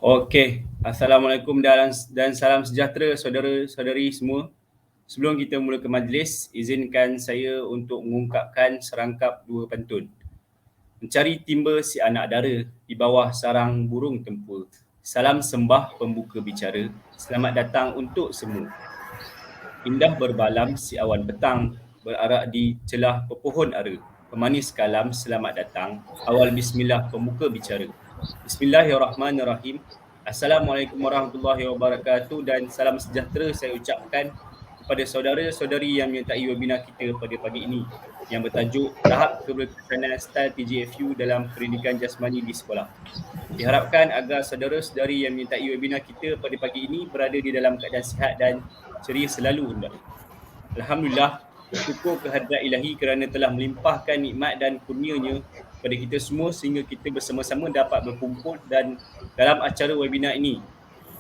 Okey, Assalamualaikum dan salam sejahtera saudara-saudari semua. Sebelum kita mula ke majlis, izinkan saya untuk mengungkapkan serangkap dua pantun. Mencari timba si anak dara di bawah sarang burung tempur. Salam sembah pembuka bicara, selamat datang untuk semua. Indah berbalam si awan petang, berarak di celah pepohon ara. Pemanis kalam, selamat datang. Awal bismillah pembuka bicara. Bismillahirrahmanirrahim. Assalamualaikum warahmatullahi wabarakatuh dan salam sejahtera saya ucapkan kepada saudara-saudari yang menyertai webinar kita pada pagi ini yang bertajuk Tahap Keberkesanan Style TJFU dalam Pendidikan Jasmani di Sekolah. Diharapkan agar saudara-saudari yang menyertai webinar kita pada pagi ini berada di dalam keadaan sihat dan ceria selalu. Alhamdulillah, syukur kehadrat ilahi kerana telah melimpahkan nikmat dan kurnianya kepada kita semua sehingga kita bersama-sama dapat berkumpul dan dalam acara webinar ini.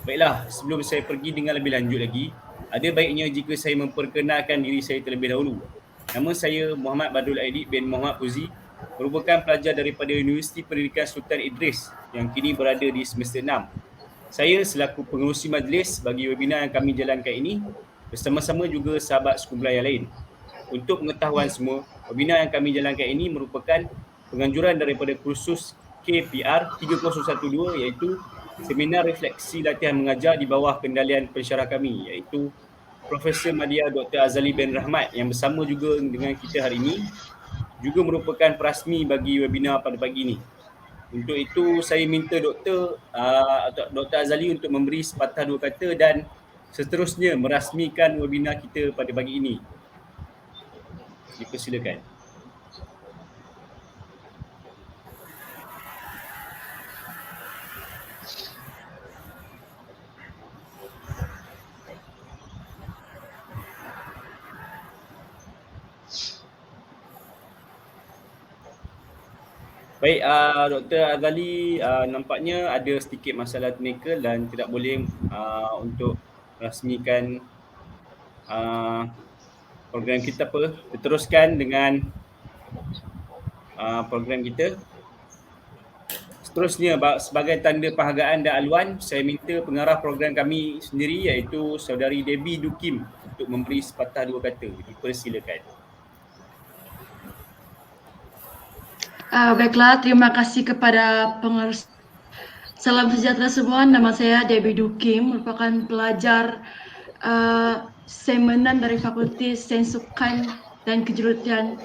Baiklah, sebelum saya pergi dengan lebih lanjut lagi, ada baiknya jika saya memperkenalkan diri saya terlebih dahulu. Nama saya Muhammad Badrul Aidit bin Muhammad Fuzi, merupakan pelajar daripada Universiti Pendidikan Sultan Idris yang kini berada di semester 6. Saya selaku pengerusi majlis bagi webinar yang kami jalankan ini bersama-sama juga sahabat sekumpulan yang lain. Untuk pengetahuan semua, webinar yang kami jalankan ini merupakan penganjuran daripada kursus KPR 3012 iaitu Seminar Refleksi Latihan Mengajar di bawah kendalian pensyarah kami iaitu Profesor Madya Dr. Azali bin Rahmat yang bersama juga dengan kita hari ini juga merupakan perasmi bagi webinar pada pagi ini. Untuk itu saya minta Dr. Azali untuk memberi sepatah dua kata dan seterusnya merasmikan webinar kita pada pagi ini. Dipersilakan. Baik, Dr. Azali nampaknya ada sedikit masalah teknikal dan tidak boleh untuk rasmikan program kita apa. Diteruskan dengan program kita. Seterusnya, sebagai tanda penghargaan dan aluan, saya minta pengarah program kami sendiri iaitu Saudari Debbie Dukim untuk memberi sepatah dua kata. Dipersilakan. Baiklah, terima kasih kepada pengarus. Salam sejahtera semua, nama saya Debbie Dukim, merupakan pelajar Semenan dari Fakulti Sains Sukan dan Kejuruteraan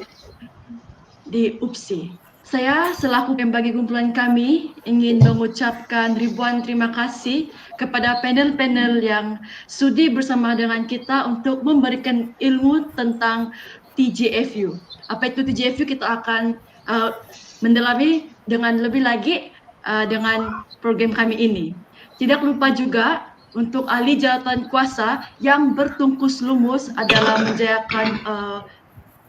di UPSI. Saya selaku bagi kumpulan kami ingin mengucapkan ribuan terima kasih kepada panel-panel yang sudi bersama dengan kita untuk memberikan ilmu tentang TJFU. Apa itu TJFU kita akan mendalami dengan lebih lagi dengan program kami ini. Tidak lupa juga untuk ahli jawatan kuasa yang bertungkus lumus adalah menjayakan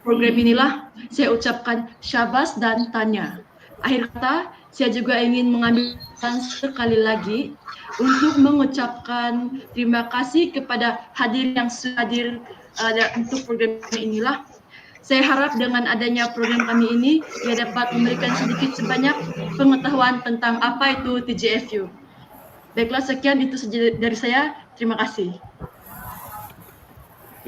program inilah. Saya ucapkan syabas dan tanya. Akhir kata, saya juga ingin mengambil sekali lagi untuk mengucapkan terima kasih kepada hadirin yang sudah hadir untuk program inilah. Saya harap dengan adanya program kami ini, ia dapat memberikan sedikit sebanyak pengetahuan tentang apa itu TJFU. Baiklah, sekian itu saja dari saya. Terima kasih.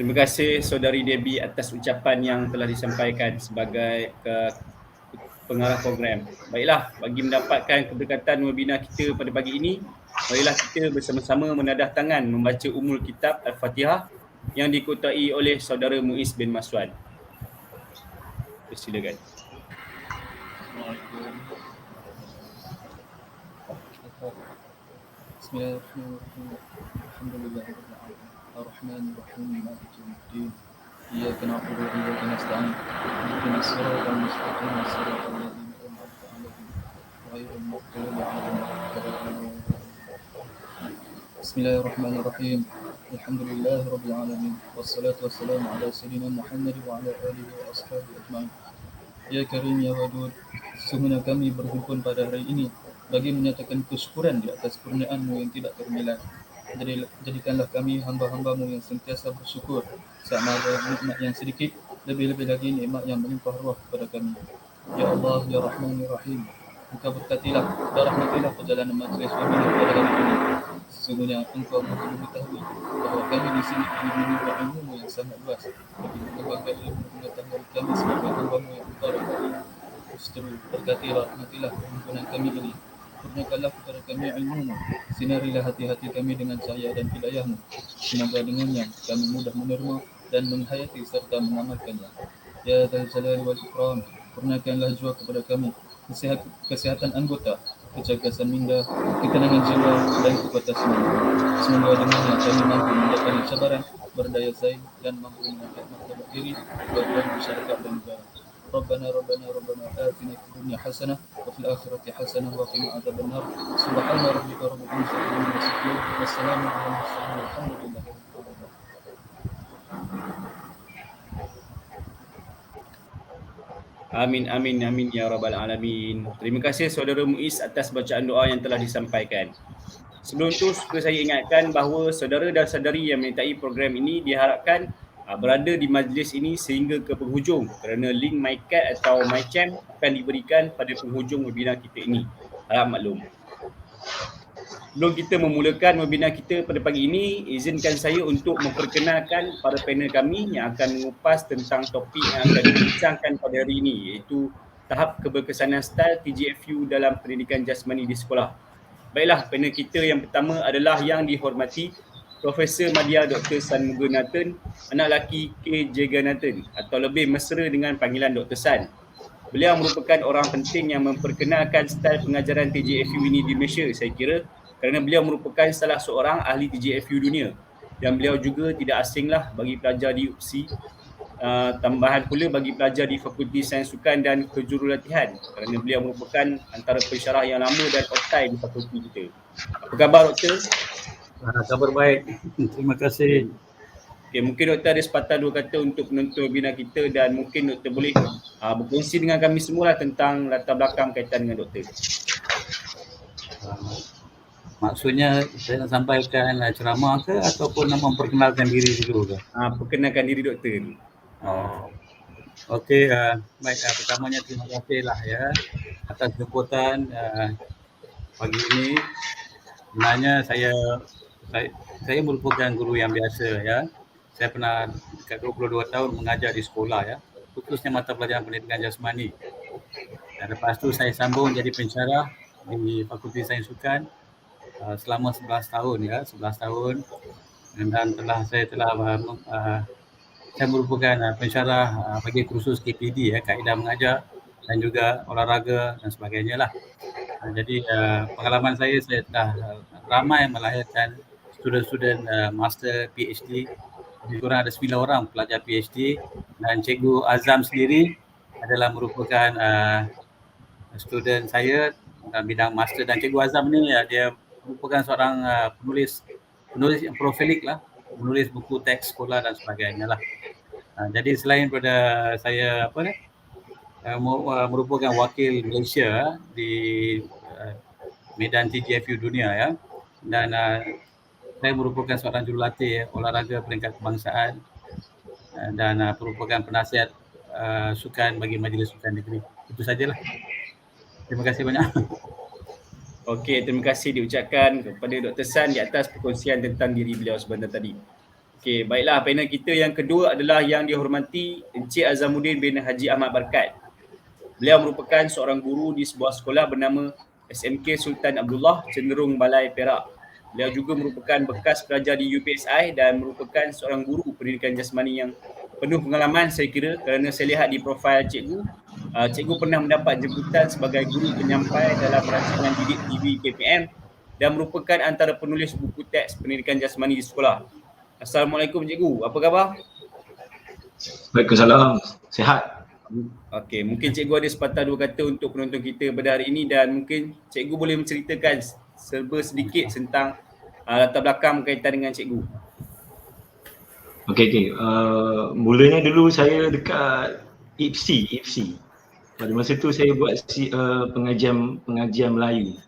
Terima kasih Saudari Debbie atas ucapan yang telah disampaikan sebagai pengarah program. Baiklah, bagi mendapatkan keberkatan webinar kita pada pagi ini, marilah kita bersama-sama menadah tangan membaca Ummul Kitab Al-Fatihah yang dikutai oleh saudara Muiz bin Maswan. Silakan. Bismillahirrahmanirrahim. Alhamdulillahirabbil alamin. Arrahmanirrahim. Maliki yaumiddin. Iyyaka na'budu wa iyyaka nasta'in. Ihdinas siratal mustaqim. Siratal ladzina an'amta 'alaihim ghairil maghdubi 'alaihim waladdallin. Bismillahirrahmanirrahim. Alhamdulillahirabbil alamin. Wassalatu wassalamu ala sayyidina Muhammad wa ala alihi wa ashabihi ajma'in. Ya Karim ya Wadud, sesungguhnya kami berhimpun pada hari ini bagi menyatakan kesyukuran di atas kurniaan-Mu yang tidak ternilai. Jadikanlah kami hamba-hamba-Mu yang sentiasa bersyukur sama ada nikmat yang sedikit, lebih-lebih lagi nikmat yang melimpah ruah kepada kami. Ya Allah, Ya Rahman, Ya Rahim, Engkau berkatilah dan rahmatilah perjalanan majlis webinar pada hari ini. Sesungguhnya Engkau maha mengetahui bahawa kami di sini ingin menimba ilmu yang sangat luas bagi mengembangkan ilmu pengetahuan kami sebagai hamba-Mu yang Engkau rahmati. Seterusnya berkatilah, rahmatilah perhimpunan kami ini. Kurniakanlah kepada kami ilmu-Mu, sinarilah hati-hati kami dengan cahaya dan hidayah-Mu. Semoga dengannya kami mudah menerima dan menghayati serta mengamalkannya. Ya Dzal Jalali wal Ikram, kurniakanlah jua kepada kami kesehatan anggota, kecergasan minda, ketenangan jiwa dan kekuatan semangat. Semoga dengannya kami mampu mendapat cabaran, berdaya saing dan mampu mengangkat martabat diri, kepada masyarakat dan negara. ربنا آتنا في الدنيا حسنة وفي الآخرة حسنة وقنا عذاب النار سبحان ربك رب العزة عما يصفون والسلام على المرسلين والحمد لله. Amin, amin, amin ya rabbal alamin. Terima kasih saudara Muiz atas bacaan doa yang telah disampaikan. Sebelum itu, suka saya ingatkan bahawa saudara dan saudari yang menyertai program ini diharapkan berada di majlis ini sehingga ke penghujung kerana link MyCat atau MyChamp akan diberikan pada penghujung webinar kita ini. Harap maklum. Sebelum kita memulakan webinar kita pada pagi ini, izinkan saya untuk memperkenalkan para panel kami yang akan mengupas tentang topik yang akan dibincangkan pada hari ini, iaitu tahap keberkesanan style TGFU dalam pendidikan jasmani di sekolah. Baiklah, panel kita yang pertama adalah yang dihormati Profesor Madya Dr. Sanmuga Nathan, anak lelaki K. Jagannathan atau lebih mesra dengan panggilan Dr. San. Beliau merupakan orang penting yang memperkenalkan style pengajaran TGFU ini di Malaysia, saya kira, kerana beliau merupakan salah seorang ahli TGFU dunia dan beliau juga tidak asinglah bagi pelajar di UPSI, tambahan pula bagi pelajar di Fakulti Sains Sukan dan Kejurulatihan kerana beliau merupakan antara pensyarah yang lama dan otai di fakulti kita. Apa khabar Doktor? Kabar baik. Terima kasih. Okay, mungkin Doktor ada sepatah dua kata untuk penonton webinar kita dan mungkin Doktor boleh berkongsi dengan kami semua tentang latar belakang kaitan dengan Doktor. Maksudnya saya nak sampaikan ceramah ke ataupun nak memperkenalkan diri dulu ke? Perkenalkan diri Doktor. Okey, baik. Pertamanya terima kasihlah ya atas jemputan pagi ini. Sebenarnya saya merupakan guru yang biasa ya. Saya pernah dekat 22 tahun mengajar di sekolah ya, khususnya mata pelajaran pendidikan jasmani. Dan lepas tu saya sambung jadi pensyarah di Fakulti Sains Sukan selama 11 tahun ya, 11 tahun. Dan saya merupakan pensyarah bagi kursus KPD ya, kaedah mengajar dan juga olahraga dan sebagainya lah. Jadi pengalaman saya telah ramai melahirkan student-student master PhD. Lebih kurang ada 9 orang pelajar PhD dan Cikgu Azam sendiri adalah merupakan student saya dalam bidang master. Dan Cikgu Azam ni dia merupakan seorang penulis yang profilik lah, menulis buku teks sekolah dan sebagainya lah. Jadi selain daripada saya merupakan wakil Malaysia di medan TGFU dunia ya, dan saya merupakan seorang jurulatih olahraga peringkat kebangsaan dan merupakan penasihat sukan bagi Majlis Sukan Negeri. Itu sajalah. Terima kasih banyak. Okey, terima kasih diucapkan kepada Dr. San di atas perkongsian tentang diri beliau sebentar tadi. Okey, baiklah, panel kita yang kedua adalah yang dihormati Encik Azamuddin bin Haji Ahmad Barkat. Beliau merupakan seorang guru di sebuah sekolah bernama SMK Sultan Abdullah Cenderung Balai Perak. Beliau juga merupakan bekas pelajar di UPSI dan merupakan seorang guru pendidikan jasmani yang penuh pengalaman saya kira, kerana saya lihat di profil cikgu, cikgu pernah mendapat jemputan sebagai guru penyampai dalam rancangan didik TV KPM dan merupakan antara penulis buku teks pendidikan jasmani di sekolah. Assalamualaikum cikgu, apa khabar? Waalaikumsalam, sihat. Okey, mungkin cikgu ada sepatah dua kata untuk penonton kita pada hari ini dan mungkin cikgu boleh menceritakan serba sedikit tentang latar belakang berkaitan dengan cikgu. Okey. Mulanya dulu saya dekat IPSI. Pada masa tu saya buat pengajian Melayu.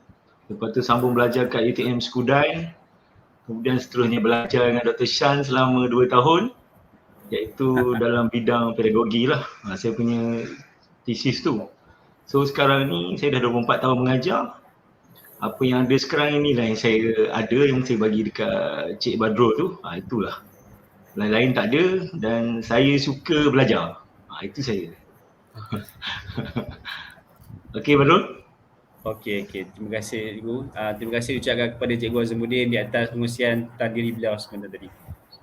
Lepas tu sambung belajar kat UTM Skudai. Kemudian seterusnya belajar dengan Dr. Shan selama 2 tahun, iaitu dalam bidang pedagogi lah. Saya punya thesis tu. So sekarang ni saya dah 24 tahun mengajar. Apa yang ada sekarang ni lah yang saya ada, yang saya bagi dekat Cik Badrul tu. Itulah. Lain-lain tak ada dan saya suka belajar. Itu saya. Okey Badrul? Okey. Terima kasih cikgu. Terima kasih ucapkan kepada Cikgu Azimuddin di atas pengursian tentang diri beliau sebentar tadi.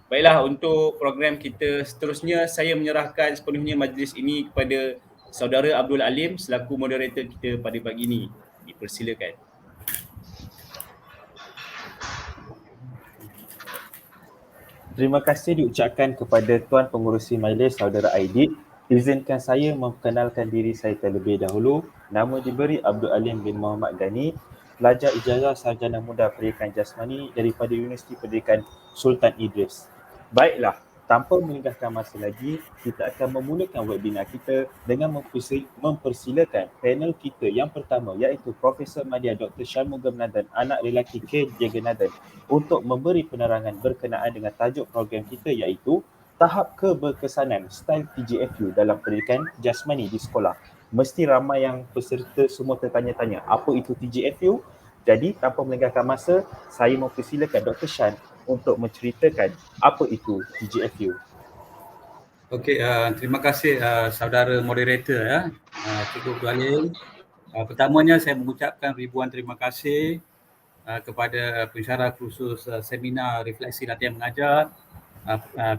Baiklah, untuk program kita seterusnya, saya menyerahkan sepenuhnya majlis ini kepada Saudara Abdul Alim selaku moderator kita pada pagi ini. Dipersilakan. Terima kasih diucapkan kepada Tuan Pengerusi Majlis Saudara Aidit. Izinkan saya memperkenalkan diri saya terlebih dahulu. Nama diberi Abdul Alim bin Muhammad Ghani, pelajar ijazah sarjana muda pendidikan jasmani daripada Universiti Pendidikan Sultan Idris. Baiklah, tanpa melengahkan masa lagi, kita akan memulakan webinar kita dengan mempersilakan panel kita yang pertama, iaitu Profesor Madya Dr. Shanmugam Nathan, anak lelaki K. Jagannathan, untuk memberi penerangan berkenaan dengan tajuk program kita, iaitu tahap keberkesanan style TGFU dalam pendidikan jasmani di sekolah. Mesti ramai yang peserta semua tertanya-tanya, apa itu TGFU? Jadi tanpa melengahkan masa, saya mempersilakan Dr. Shan untuk menceritakan apa itu TGFU. Okey, terima kasih saudara moderator Cikgu Abdul Alim. Pertamanya saya mengucapkan ribuan terima kasih kepada pensyarah khusus seminar refleksi latihan mengajar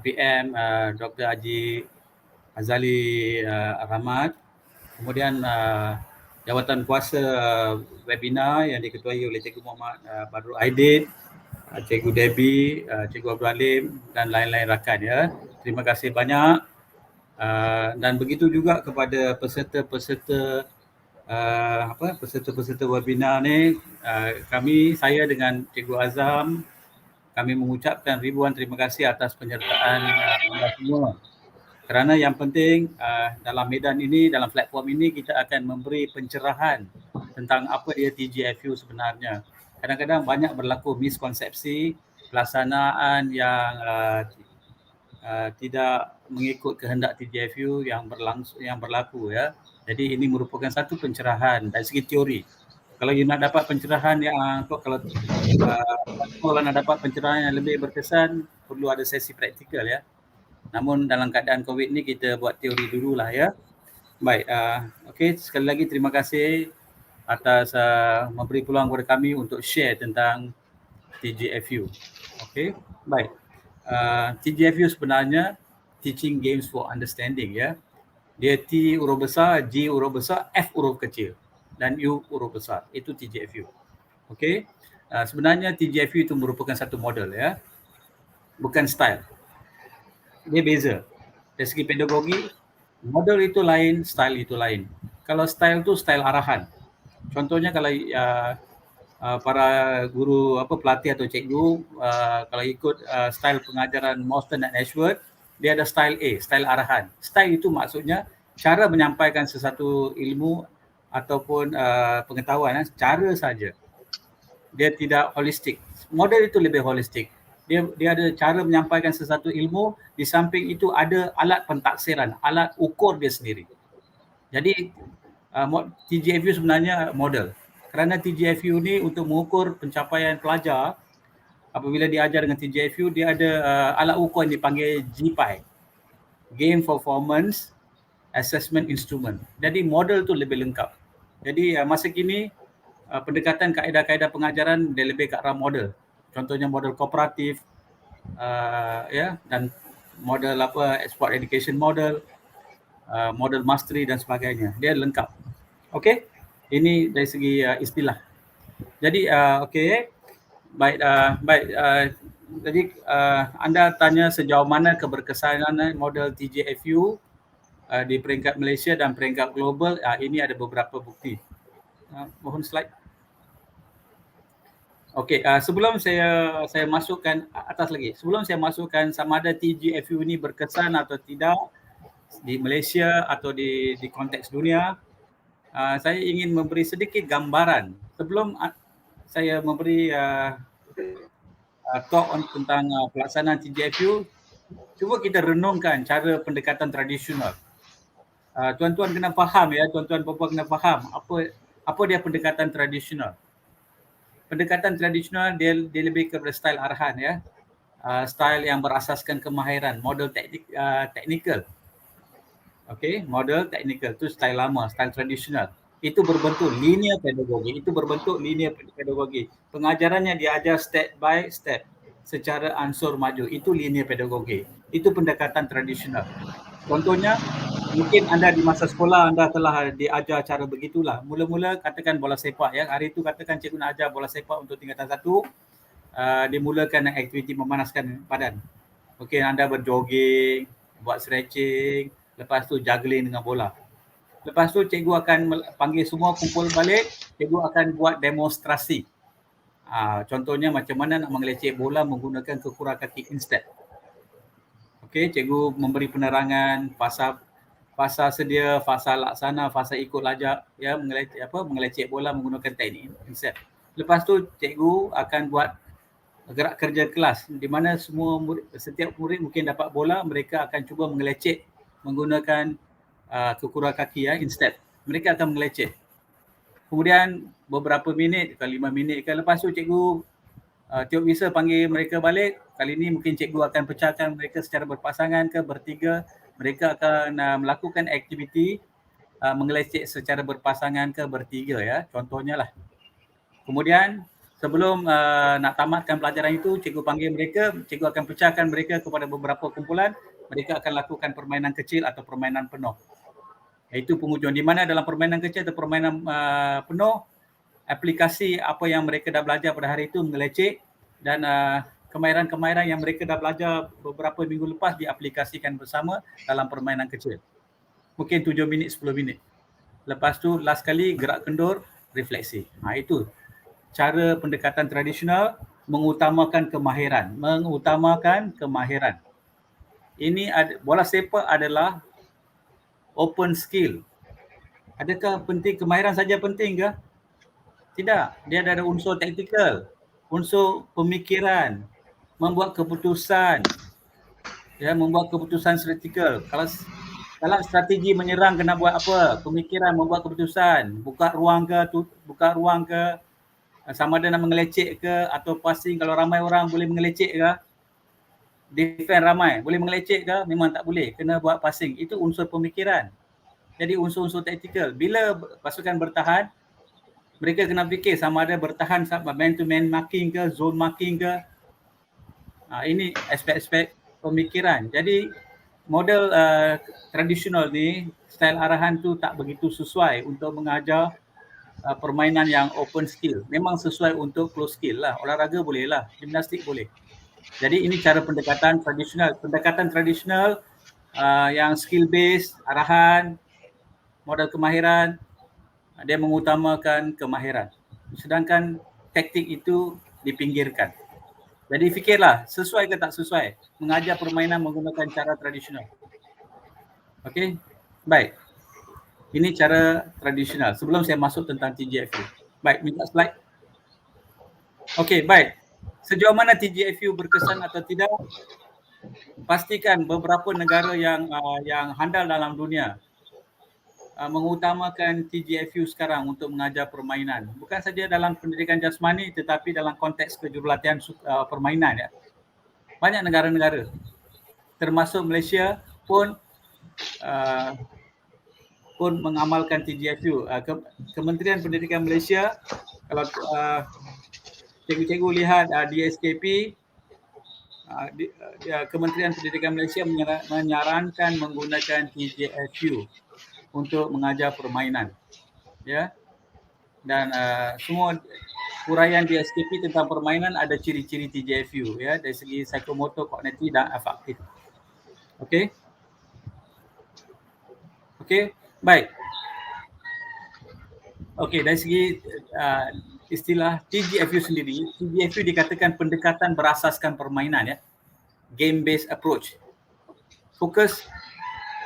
PM Dr. Haji Azali Rahmat. Kemudian jawatan kuasa webinar yang diketuai oleh Cikgu Muhammad Badrul Aidit, Cikgu Debbie, Cikgu Abdul Alim dan lain-lain rakan ya. Terima kasih banyak. Dan begitu juga kepada peserta-peserta webinar ni. Saya dengan Cikgu Azam, kami mengucapkan ribuan terima kasih atas penyertaan anda semua. Kerana yang penting dalam medan ini, dalam platform ini, kita akan memberi pencerahan tentang apa dia TGFU sebenarnya. Kadang-kadang banyak berlaku miskonsepsi, pelaksanaan yang tidak mengikut kehendak TGFU yang berlaku ya. Jadi ini merupakan satu pencerahan dari segi teori. Kalau you nak dapat pencerahan kalau nak dapat pencerahan yang lebih berkesan, perlu ada sesi praktikal ya. Namun dalam keadaan COVID ni kita buat teori dululah ya. Baik, okey, sekali lagi terima kasih atas memberi peluang kepada kami untuk share tentang TGFU. Okey, baik. TGFU sebenarnya Teaching Games for Understanding ya. Dia T huruf besar, G huruf besar, F huruf kecil dan U huruf besar. Itu TGFU. Okey. Sebenarnya TGFU itu merupakan satu model ya. Bukan style. Dia beza. Dari segi pedagogi, model itu lain, style itu lain. Kalau style itu style arahan. Contohnya kalau para guru pelatih atau cikgu kalau ikut style pengajaran Moulton dan Ashworth, dia ada style A, style arahan. Style itu maksudnya cara menyampaikan sesuatu ilmu ataupun pengetahuan, cara saja. Dia tidak holistik. Model itu lebih holistik. Dia ada cara menyampaikan sesuatu ilmu, di samping itu ada alat pentaksiran, alat ukur dia sendiri. Jadi TGFU sebenarnya model. Kerana TGFU ni untuk mengukur pencapaian pelajar, apabila diajar dengan TGFU, dia ada alat ukur yang dipanggil GPI, Game Performance assessment instrument. Jadi model tu lebih lengkap. Jadi masa kini pendekatan kaedah-kaedah pengajaran dia lebih ke arah model. Contohnya model kooperatif, dan model export education model, model mastery dan sebagainya. Dia lengkap. Okey, ini dari segi istilah. Jadi baik. Jadi anda tanya sejauh mana keberkesanan model TJFU di peringkat Malaysia dan peringkat global. Ini ada beberapa bukti. Mohon slide. Okey, sebelum saya masukkan atas lagi. Sebelum saya masukkan sama ada TJFU ini berkesan atau tidak di Malaysia atau di konteks dunia, saya ingin memberi sedikit gambaran sebelum saya memberi talk tentang pelaksanaan TJFU. Cuba kita renungkan cara pendekatan tradisional. Tuan-tuan kena faham ya, tuan-tuan puan-puan kena faham apa dia pendekatan tradisional. Pendekatan tradisional dia lebih kepada style arahan ya. Style yang berasaskan kemahiran, model teknikal. Okey, model teknikal tu style lama, style tradisional. Itu berbentuk linear pedagogi. Pengajarannya diajar step by step secara ansur maju. Itu linear pedagogi. Itu pendekatan tradisional. Contohnya, mungkin anda di masa sekolah anda telah diajar cara begitulah. Mula-mula katakan bola sepak ya. Hari itu katakan cikgu nak ajar bola sepak untuk tingkatan 1. Dimulakan dengan aktiviti memanaskan badan. Mungkin anda berjogging, buat stretching, lepas tu juggling dengan bola. Lepas tu cikgu akan panggil semua kumpul balik, cikgu akan buat demonstrasi. Contohnya macam mana nak mengelecek bola menggunakan kekuran kaki instead. Okey, cikgu memberi penerangan fasa sedia, fasa laksana, fasa ikut lajak ya, mengelecek bola menggunakan teknik instead. Lepas tu cikgu akan buat gerak kerja kelas di mana setiap murid mungkin dapat bola, mereka akan cuba mengelecek menggunakan kekuran kaki ya instead. Mereka akan mengelecek. Kemudian beberapa minit, 5 minit ke lepas tu cikgu tiap bisa panggil mereka balik. Kali ini mungkin cikgu akan pecahkan mereka secara berpasangan ke bertiga. Mereka akan melakukan aktiviti mengelecek secara berpasangan ke bertiga ya. Contohnya lah. Kemudian sebelum nak tamatkan pelajaran itu, cikgu panggil mereka, cikgu akan pecahkan mereka kepada beberapa kumpulan. Mereka akan lakukan permainan kecil atau permainan penuh. Itu penghujung. Di mana dalam permainan kecil atau permainan penuh, aplikasi apa yang mereka dah belajar pada hari itu mengelecek dan kemahiran-kemahiran yang mereka dah belajar beberapa minggu lepas diaplikasikan bersama dalam permainan kecil. Mungkin 7 minit, 10 minit. Lepas tu last kali gerak kendur, refleksi. Itu cara pendekatan tradisional mengutamakan kemahiran. Ini bola sepak adalah open skill. Adakah penting kemahiran saja penting ke? Tidak. Dia ada unsur taktikal, unsur pemikiran, membuat keputusan. Ya, membuat keputusan strategikal. Kalau dalam strategi menyerang kena buat apa? Pemikiran, membuat keputusan, buka ruang ke, sama ada nak mengelecek ke atau passing. Kalau ramai orang boleh mengelecek ke? Defend ramai, boleh mengelecek ke? Memang tak boleh, kena buat passing. Itu unsur pemikiran. Jadi unsur-unsur taktikal. Bila pasukan bertahan, mereka kena fikir sama ada bertahan man-to-man marking ke, zone marking ke. Ini aspek-aspek pemikiran. Jadi model tradisional ni, style arahan tu tak begitu sesuai untuk mengajar permainan yang open skill. Memang sesuai untuk close skill lah. Olahraga boleh lah, gimnastik boleh. Jadi ini cara pendekatan tradisional. Pendekatan tradisional yang skill based, arahan, modal kemahiran, dia mengutamakan kemahiran. Sedangkan taktik itu dipinggirkan. Jadi fikirlah, sesuai ke tak sesuai mengajar permainan menggunakan cara tradisional. Okey, baik. Ini cara tradisional. Sebelum saya masuk tentang TJFU. Baik, minta slide. Okey, baik. Sejauh mana TJFU berkesan atau tidak? Pastikan beberapa negara yang handal dalam dunia mengutamakan TJFU sekarang untuk mengajar permainan. Bukan saja dalam pendidikan jasmani tetapi dalam konteks kejurulatihan permainan ya. Banyak negara-negara termasuk Malaysia pun pun mengamalkan TGFU. Kementerian Pendidikan Malaysia, kalau cikgu-cikgu lihat DSKP, Kementerian Pendidikan Malaysia menyarankan menggunakan TGFU untuk mengajar permainan, ya. Dan semua huraian DSKP tentang permainan ada ciri-ciri TGFU, ya, dari segi psikomotor, kognitif dan afektif. Okey. Okey, baik. Okey, dari segi istilah TGFU sendiri, TGFU dikatakan pendekatan berasaskan permainan, ya. Game based approach. Fokus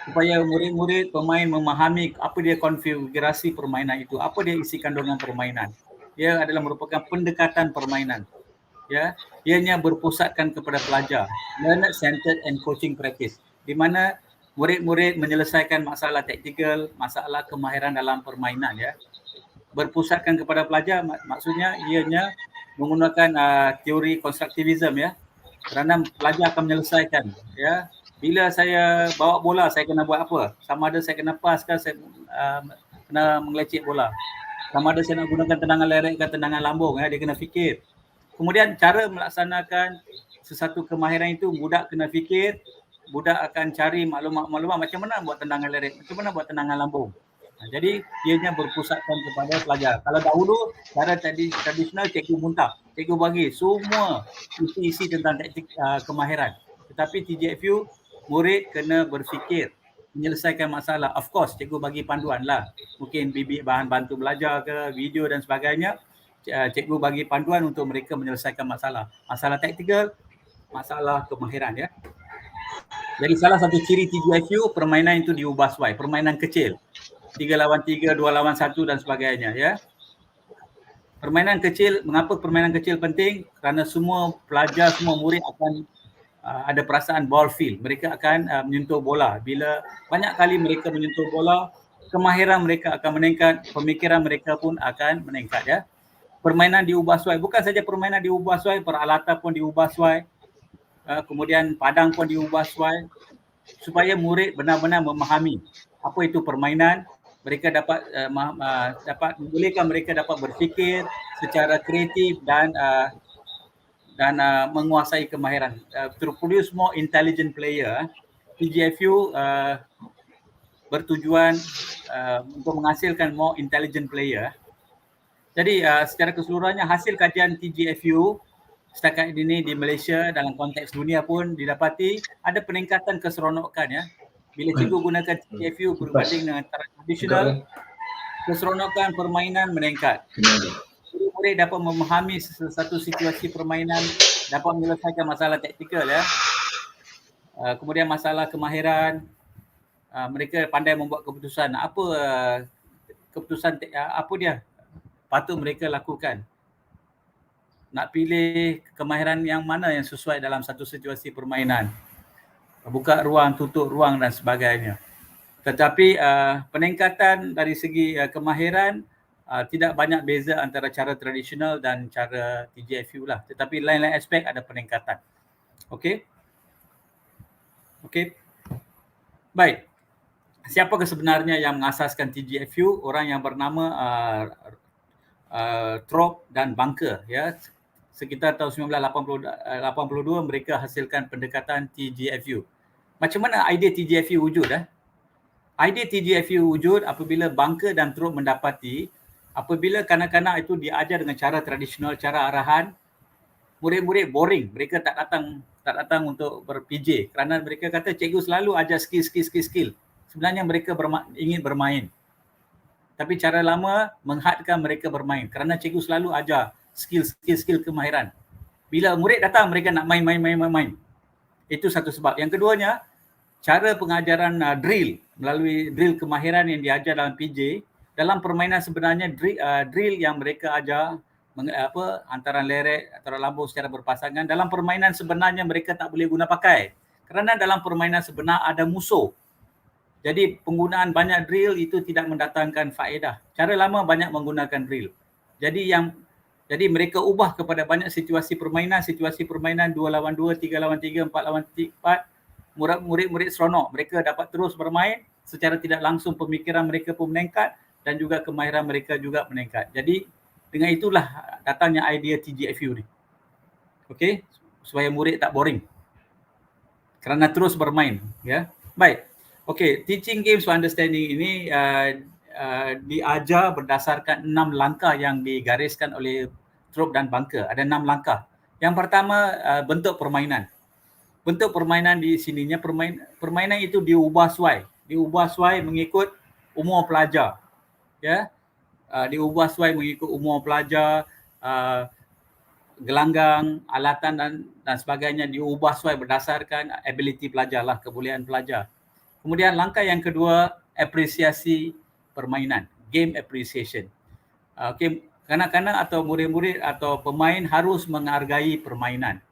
supaya murid-murid pemain memahami apa dia konfigurasi permainan itu, apa dia isi kandungan permainan. Ia adalah merupakan pendekatan permainan. Ya, ianya berpusatkan kepada pelajar, learner centered and coaching practice, di mana murid-murid menyelesaikan masalah taktikal, masalah kemahiran dalam permainan, ya. Berpusatkan kepada pelajar maksudnya ianya menggunakan teori konstruktivism, ya. Kerana pelajar akan menyelesaikan, ya. Bila saya bawa bola, saya kena buat apa? Sama ada saya kena pas ke, saya kena mengelecek bola. Sama ada saya nak gunakan tendangan lerek ke tendangan lambung, ya. Dia kena fikir. Kemudian cara melaksanakan sesuatu kemahiran itu, budak kena fikir, budak akan cari maklumat-maklumat macam mana buat tendangan lerek, macam mana buat tendangan lambung. Jadi ianya berpusatkan kepada pelajar. Kalau dahulu cara tradisional cikgu muntah, cikgu bagi semua isi tentang taktik kemahiran. Tetapi TGFU, murid kena berfikir, menyelesaikan masalah. Of course cikgu bagi panduan lah, mungkin bibit bahan bantu belajar ke, video dan sebagainya. Cikgu bagi panduan untuk mereka menyelesaikan masalah taktikal, masalah kemahiran, ya. Jadi salah satu ciri TGFU, permainan itu diubah sesuai, permainan kecil, 3 lawan 3, 2 lawan 1 dan sebagainya, ya. Permainan kecil, mengapa permainan kecil penting? Kerana semua pelajar, semua murid akan ada perasaan ball feel. Mereka akan menyentuh bola. Bila banyak kali mereka menyentuh bola, kemahiran mereka akan meningkat, pemikiran mereka pun akan meningkat, ya. Permainan diubah sesuai, bukan saja permainan diubah sesuai, peralatan pun diubah sesuai, kemudian padang pun diubah sesuai, supaya murid benar-benar memahami apa itu permainan. Mereka dapat membolehkan mereka dapat berfikir secara kreatif dan menguasai kemahiran. To produce more intelligent player, TGFU bertujuan untuk menghasilkan more intelligent player. Jadi secara keseluruhannya hasil kajian TGFU setakat ini di Malaysia dalam konteks dunia pun didapati ada peningkatan keseronokan, ya. Bila cikgu gunakan TGFU berbanding dengan cara tradisional, keseronokan permainan meningkat. Murid dapat memahami satu situasi permainan, dapat menyelesaikan masalah taktikal, ya. Kemudian masalah kemahiran, mereka pandai membuat keputusan. Keputusan apa dia patut mereka lakukan. Nak pilih kemahiran yang mana yang sesuai dalam satu situasi permainan. Buka ruang, tutup ruang dan sebagainya. Tetapi peningkatan dari segi kemahiran tidak banyak beza antara cara tradisional dan cara TGFU lah. Tetapi lain-lain aspek ada peningkatan. Okey. Okey. Baik. Siapakah sebenarnya yang mengasaskan TGFU? Orang yang bernama Thorpe dan Bunker, ya. Sekitar tahun 1982 mereka hasilkan pendekatan TGFU. Macam mana idea TGFU wujud? Idea TGFU wujud apabila Bunker dan Thorpe mendapati apabila kanak-kanak itu diajar dengan cara tradisional, cara arahan, murid-murid boring. Mereka tak datang untuk ber-PJ kerana mereka kata cikgu selalu ajar skill. Sebenarnya mereka ingin bermain. Tapi cara lama menghadkan mereka bermain kerana cikgu selalu ajar skill kemahiran. Bila murid datang mereka nak main. Itu satu sebab. Yang keduanya, cara pengajaran drill, melalui drill kemahiran yang diajar dalam PJ, dalam permainan sebenarnya drill yang mereka ajar antara lerek, antara lambung secara berpasangan, dalam permainan sebenarnya mereka tak boleh guna pakai. Kerana dalam permainan sebenar ada musuh. Jadi penggunaan banyak drill itu tidak mendatangkan faedah. Cara lama banyak menggunakan drill. Jadi mereka ubah kepada banyak situasi permainan 2 lawan 2, 3 lawan 3, 4 lawan 4. Murid-murid seronok. Mereka dapat terus bermain secara tidak langsung pemikiran mereka pun meningkat dan juga kemahiran mereka juga meningkat. Jadi dengan itulah datangnya idea TGFU ni. Okey, supaya murid tak boring kerana terus bermain, ya. Baik. Okey, teaching games for understanding ini diajar berdasarkan 6 langkah yang digariskan oleh Thorpe dan Bunker. Ada 6 langkah. Yang pertama, bentuk permainan. Bentuk permainan di sininya permainan itu diubah sesuai mengikut umur pelajar, ya. Diubah sesuai mengikut umur pelajar, gelanggang, alatan dan sebagainya diubah sesuai berdasarkan ability pelajar lah, kebolehan pelajar. Kemudian langkah yang kedua, apresiasi permainan, game appreciation. Okey, kanak-kanak atau murid-murid atau pemain harus menghargai permainan.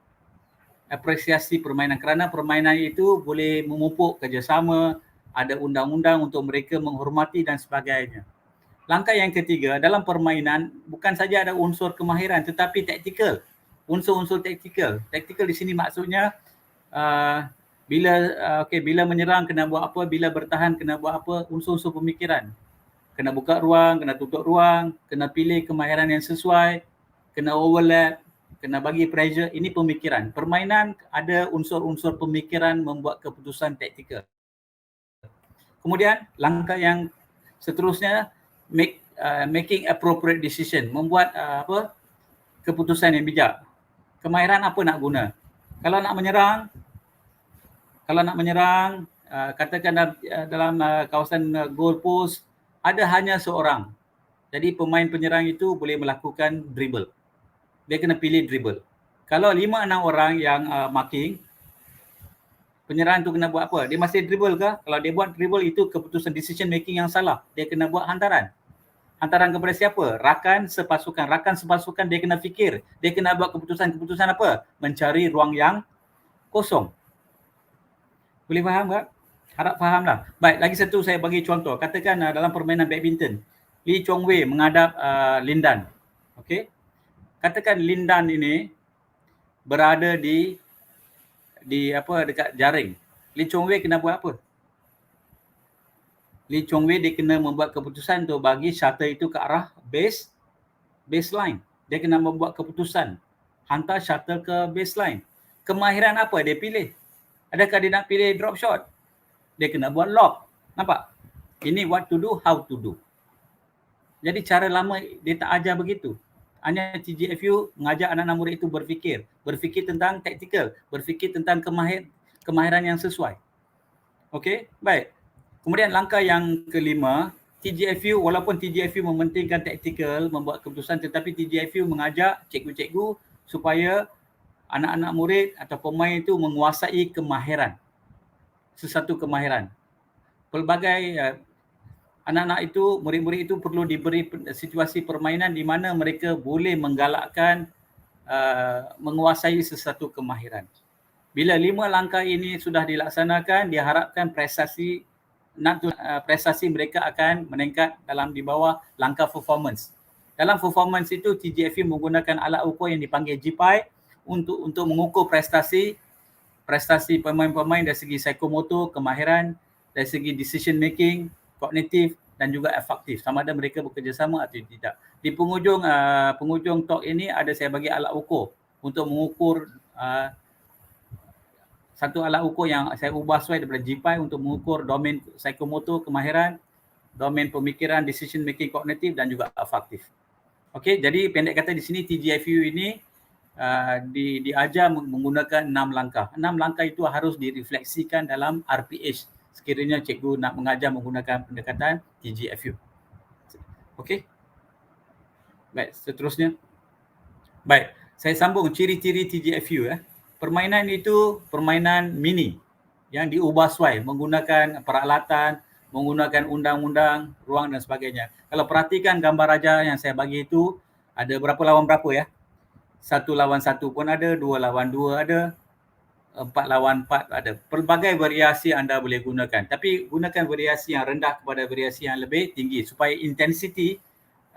Apresiasi permainan kerana permainan itu boleh memupuk kerjasama, ada undang-undang untuk mereka menghormati dan sebagainya. Langkah yang ketiga, dalam permainan bukan saja ada unsur kemahiran tetapi taktikal. Unsur-unsur taktikal. Taktikal di sini maksudnya bila menyerang kena buat apa, bila bertahan kena buat apa, unsur-unsur pemikiran. Kena buka ruang, kena tutup ruang, kena pilih kemahiran yang sesuai, kena overlap, kena bagi pressure, ini pemikiran. Permainan ada unsur-unsur pemikiran membuat keputusan taktikal. Kemudian langkah yang seterusnya, making appropriate decision, membuat keputusan yang bijak. Kemahiran apa nak guna? Kalau nak menyerang, katakan dalam kawasan goal post, ada hanya seorang. Jadi pemain penyerang itu boleh melakukan dribble. Dia kena pilih dribble. Kalau 5-6 orang yang marking, penyerang tu kena buat apa? Dia masih dribble ke? Kalau dia buat dribble, itu keputusan decision making yang salah. Dia kena buat hantaran. Hantaran kepada siapa? Rakan sepasukan. Rakan sepasukan dia kena fikir. Dia kena buat keputusan apa? Mencari ruang yang kosong. Boleh faham tak? Harap fahamlah. Baik, lagi satu saya bagi contoh. Katakan dalam permainan badminton, Lee Chong Wei menghadap Lin Dan. Okey. Katakan Lin Dan ini berada di dekat jaring. Lee Chong Wei kena buat apa? Lee Chong Wei dia kena membuat keputusan untuk bagi shuttle itu ke arah baseline. Dia kena membuat keputusan hantar shuttle ke baseline. Kemahiran apa dia pilih? Adakah dia nak pilih drop shot? Dia kena buat lob. Nampak? Ini what to do, how to do. Jadi cara lama dia tak ajar begitu. Hanya TGFU mengajar anak-anak murid itu berfikir tentang taktikal, berfikir tentang kemahiran yang sesuai. Okey, baik. Kemudian langkah yang kelima, TGFU, walaupun TGFU mementingkan taktikal, membuat keputusan, tetapi TGFU mengajak cikgu-cikgu supaya anak-anak murid atau pemain itu menguasai kemahiran. Sesuatu kemahiran. Pelbagai anak-anak itu, murid-murid itu perlu diberi situasi permainan di mana mereka boleh menggalakkan menguasai sesuatu kemahiran. Bila 5 langkah ini sudah dilaksanakan, diharapkan prestasi mereka akan meningkat di bawah langkah performance. Dalam performance itu TGFU menggunakan alat ukur yang dipanggil GPI untuk mengukur prestasi pemain-pemain dari segi psikomotor, kemahiran, dari segi decision making, kognitif dan juga efektif, sama ada mereka bekerjasama atau tidak. Di penghujung talk ini ada saya bagi alat ukur untuk mengukur satu alat ukur yang saya ubah sesuai daripada GPI untuk mengukur domain psikomotor, kemahiran, domain pemikiran, decision making, kognitif dan juga efektif. Okey, jadi pendek kata di sini TGFU ini diajar menggunakan 6 langkah. 6 langkah itu harus direfleksikan dalam RPH sekiranya cikgu nak mengajar menggunakan pendekatan TGFU. Okey. Baik, seterusnya. Baik, saya sambung ciri-ciri TGFU. Permainan itu permainan mini yang diubah sesuai menggunakan peralatan, menggunakan undang-undang, ruang dan sebagainya. Kalau perhatikan gambar raja yang saya bagi itu, ada berapa lawan berapa ya? 1 lawan 1 pun ada, 2 lawan 2 ada, 4 lawan 4 ada. Pelbagai variasi anda boleh gunakan. Tapi gunakan variasi yang rendah kepada variasi yang lebih tinggi supaya intensity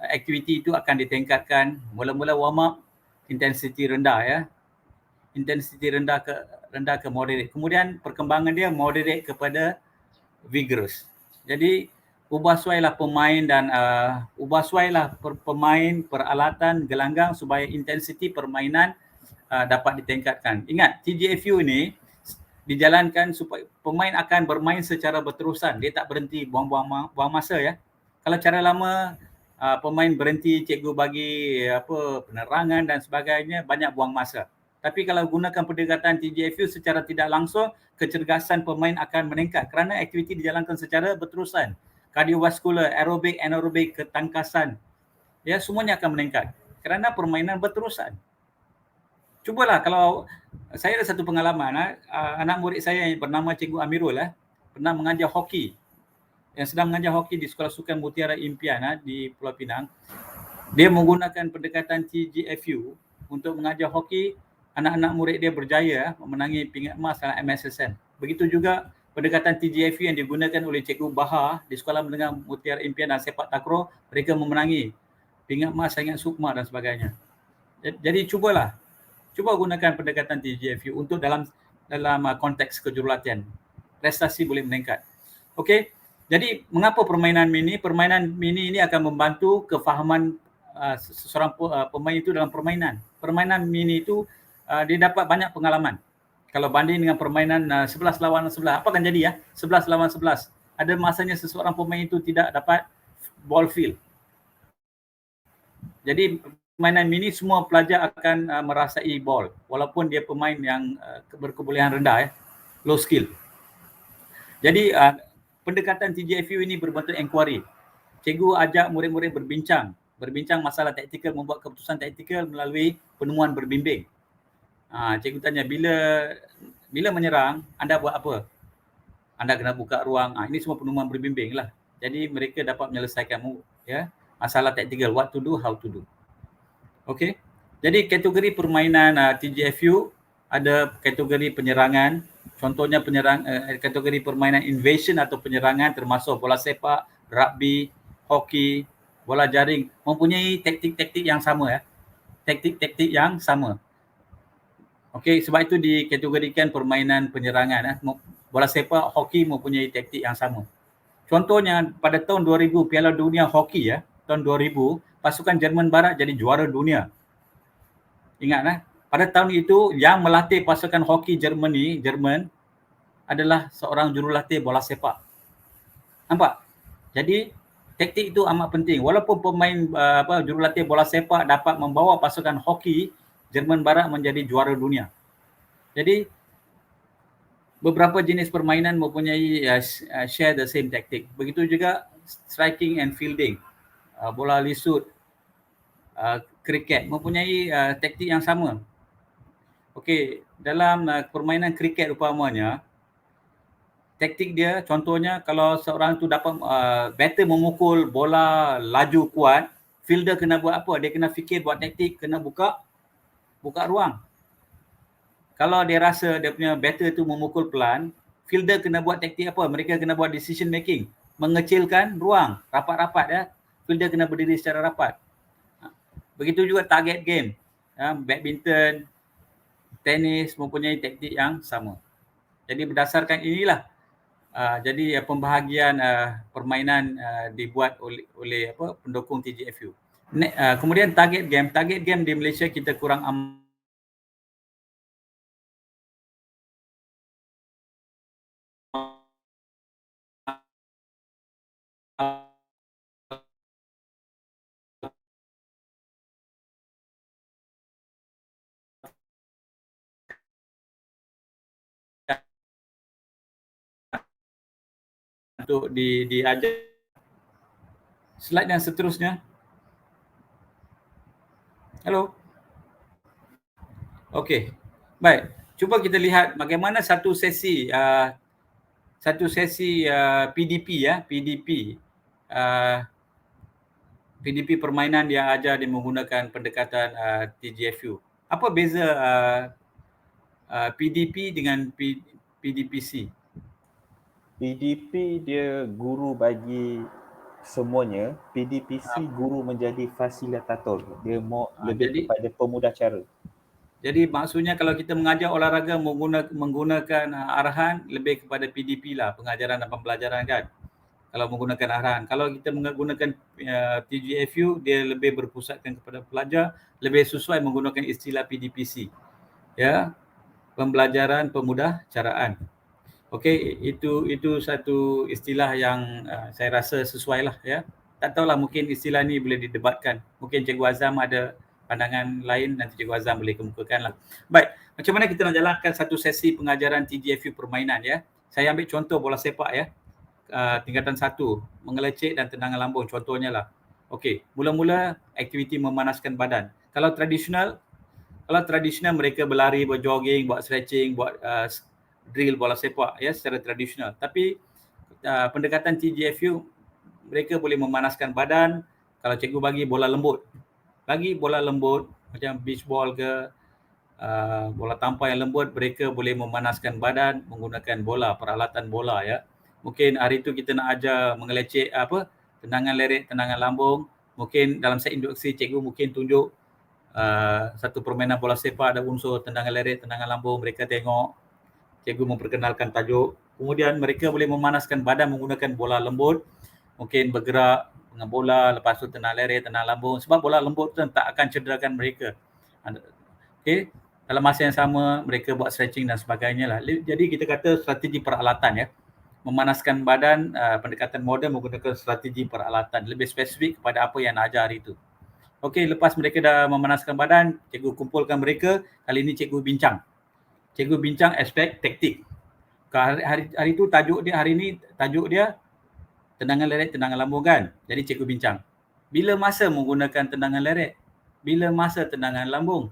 aktiviti itu akan ditingkatkan. Mula-mula warm up intensity rendah ya. Intensity rendah ke moderate. Kemudian perkembangan dia moderate kepada vigorous. Jadi ubah suailah pemain dan pemain, peralatan, gelanggang supaya intensiti permainan dapat ditingkatkan. Ingat, TGFU ini dijalankan supaya pemain akan bermain secara berterusan. Dia tak berhenti buang masa ya. Kalau cara lama pemain berhenti, cikgu bagi penerangan dan sebagainya, banyak buang masa. Tapi kalau gunakan pendekatan TGFU secara tidak langsung, kecergasan pemain akan meningkat kerana aktiviti dijalankan secara berterusan. Kardiovaskular, aerobik, anaerobik, ketangkasan, ya semuanya akan meningkat kerana permainan berterusan. Cubalah, kalau saya ada satu pengalaman, anak murid saya yang bernama Cikgu Amirul pernah mengajar hoki. Yang sedang mengajar hoki di Sekolah Sukan Mutiara Impian di Pulau Pinang. Dia menggunakan pendekatan TGFU untuk mengajar hoki. Anak-anak murid dia berjaya memenangi pingat emas dalam MSSN. Begitu juga pendekatan TGFU yang digunakan oleh Cikgu Bahar di Sekolah Menengah Mutiara Impian dan Sepak Takraw, mereka memenangi pingat emas, saingan sukma dan sebagainya. Jadi cuba gunakan pendekatan TGFU untuk dalam konteks kejurulatian. Prestasi boleh meningkat. Okey. Jadi mengapa permainan mini? Permainan mini ini akan membantu kefahaman seseorang pemain itu dalam permainan. Permainan mini itu dia dapat banyak pengalaman. Kalau banding dengan permainan 11 lawan 11, apa akan jadi ya? 11 lawan 11. Ada masanya seseorang pemain itu tidak dapat ball feel. Jadi permainan mini semua pelajar akan merasai ball walaupun dia pemain yang berkebolehan rendah low skill. Jadi pendekatan TGFU ini berbentuk inquiry. Cikgu ajak murid-murid berbincang masalah taktikal, membuat keputusan taktikal melalui penemuan berbimbing. Cikgu tanya, bila menyerang anda buat apa? Anda kena buka ruang. Ini semua penemuan berbimbing lah. Jadi mereka dapat menyelesaikan masalah taktikal, what to do, how to do. Okey. Jadi kategori permainan TGFU ada kategori penyerangan. Contohnya kategori permainan invasion atau penyerangan termasuk bola sepak, rugby, hoki, bola jaring mempunyai taktik-taktik yang sama Taktik-taktik yang sama. Okey, sebab itu dikategorikan permainan penyerangan Bola sepak, hoki mempunyai taktik yang sama. Contohnya pada tahun 2000 Piala Dunia Hoki tahun 2000 pasukan Jerman Barat jadi juara dunia. Ingat pada tahun itu yang melatih pasukan hoki Jerman adalah seorang jurulatih bola sepak. Nampak? Jadi taktik itu amat penting. Walaupun pemain jurulatih bola sepak dapat membawa pasukan hoki Jerman Barat menjadi juara dunia. Jadi beberapa jenis permainan mempunyai share the same tactic. Begitu juga striking and fielding. Bola lisut, kriket mempunyai taktik yang sama. Okey, dalam permainan kriket umpamanya, taktik dia contohnya kalau seorang tu dapat batter memukul bola laju kuat, fielder kena buat apa? Dia kena fikir buat taktik, kena buka ruang. Kalau dia rasa dia punya batter tu memukul pelan, fielder kena buat taktik apa? Mereka kena buat decision making, mengecilkan ruang, rapat-rapat Fielder kena berdiri secara rapat. Begitu juga target game. Badminton, tenis mempunyai taktik yang sama. Jadi berdasarkan inilah jadi pembahagian permainan dibuat oleh pendukung TGFU. Kemudian target game di Malaysia kita kurang untuk diajar. Slide yang seterusnya. Halo. Okey. Baik. Cuba kita lihat bagaimana satu sesi PDP permainan yang ajar dia menggunakan pendekatan TGFU. Apa beza PDP dengan PDPC? PDP dia guru bagi semuanya, PDPC guru menjadi fasilitator. Dia lebih kepada pemudah cara. Jadi maksudnya kalau kita mengajar olahraga menggunakan arahan lebih kepada PDP lah, pengajaran dan pembelajaran kan. kalau menggunakan arahan. Kalau kita menggunakan TGFU, dia lebih berpusatkan kepada pelajar, lebih sesuai menggunakan istilah PDPC. Ya, pembelajaran pemudah caraan. Okey, itu satu istilah yang saya rasa sesuai lah ya. Tak tahulah, mungkin istilah ni boleh didebatkan. Mungkin Cikgu Azam ada pandangan lain, nanti Cikgu Azam boleh kemukakan lah. Baik, macam mana kita nak jalankan satu sesi pengajaran TGFU permainan ya. Saya ambil contoh bola sepak ya. Tingkatan 1, mengelecek dan tendangan lambung contohnya lah. Okey, mula-mula aktiviti memanaskan badan. Kalau tradisional mereka berlari, berjogging, buat stretching, buat drill bola sepak ya secara tradisional. Tapi pendekatan TGFU, mereka boleh memanaskan badan. Kalau cikgu bagi bola lembut, macam beach ball ke bola tampar yang lembut, mereka boleh memanaskan badan menggunakan bola, peralatan bola ya. Mungkin hari tu kita nak ajar mengelecek tendangan leret, tendangan lambung. Mungkin dalam set induksi cikgu mungkin tunjuk satu permainan bola sepak ada unsur tendangan leret, tendangan lambung, mereka tengok, cikgu memperkenalkan tajuk. Kemudian mereka boleh memanaskan badan menggunakan bola lembut, mungkin bergerak dengan bola, lepas tu tendangan leret, tendangan lambung, sebab bola lembut tu tak akan cederakan mereka. Okey, dalam masa yang sama mereka buat stretching dan sebagainya lah. Jadi kita kata strategi peralatan ya. Memanaskan badan, pendekatan moden menggunakan strategi peralatan, lebih spesifik kepada apa yang nak ajar hari itu. Okey, lepas mereka dah memanaskan badan, cikgu kumpulkan mereka. Kali ini cikgu bincang. Cikgu bincang aspek taktik. Hari itu tajuk dia tendangan leret, tendangan lambung kan. Jadi cikgu bincang. Bila masa menggunakan tendangan leret? Bila masa tendangan lambung?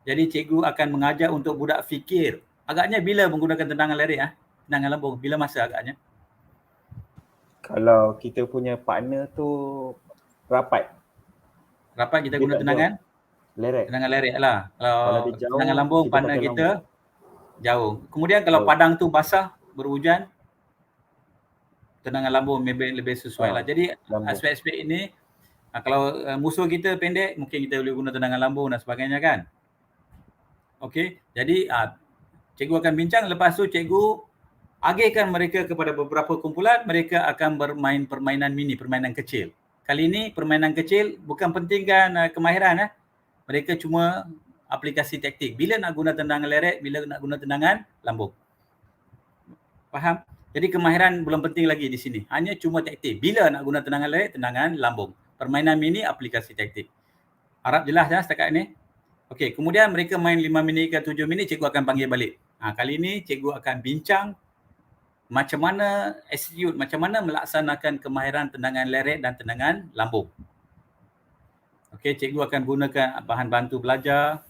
Jadi cikgu akan mengajar untuk budak fikir. Agaknya bila menggunakan tendangan leret tendangan lambung, bila masa agaknya? Kalau kita punya partner tu rapat kita guna tendangan leret. Tendangan leret lah. Kalau dia jauh, tendangan lambung kita partner pakai kita jauh. Kemudian kalau padang tu basah, berhujan, tendangan lambung lebih sesuai lah. Jadi aspek-aspek ini, kalau musuh kita pendek, mungkin kita boleh guna tendangan lambung dan sebagainya kan. Okey, jadi cikgu akan bincang, lepas tu cikgu agihkan mereka kepada beberapa kumpulan, mereka akan bermain permainan mini, permainan kecil. Kali ini permainan kecil bukan pentingkan kemahiran mereka cuma aplikasi taktik. Bila nak guna tendangan leret, bila nak guna tendangan lambung. Faham? Jadi kemahiran belum penting lagi di sini. Hanya cuma taktik. Bila nak guna tendangan leret, tendangan lambung. Permainan mini, aplikasi taktik. Harap jelas ya setakat ini. Okey, kemudian mereka main 5 minit ke 7 minit, cikgu akan panggil balik. Kali ini cikgu akan bincang macam mana execute, macam mana melaksanakan kemahiran tendangan leret dan tendangan lambung. Okey, cikgu akan gunakan bahan bantu belajar,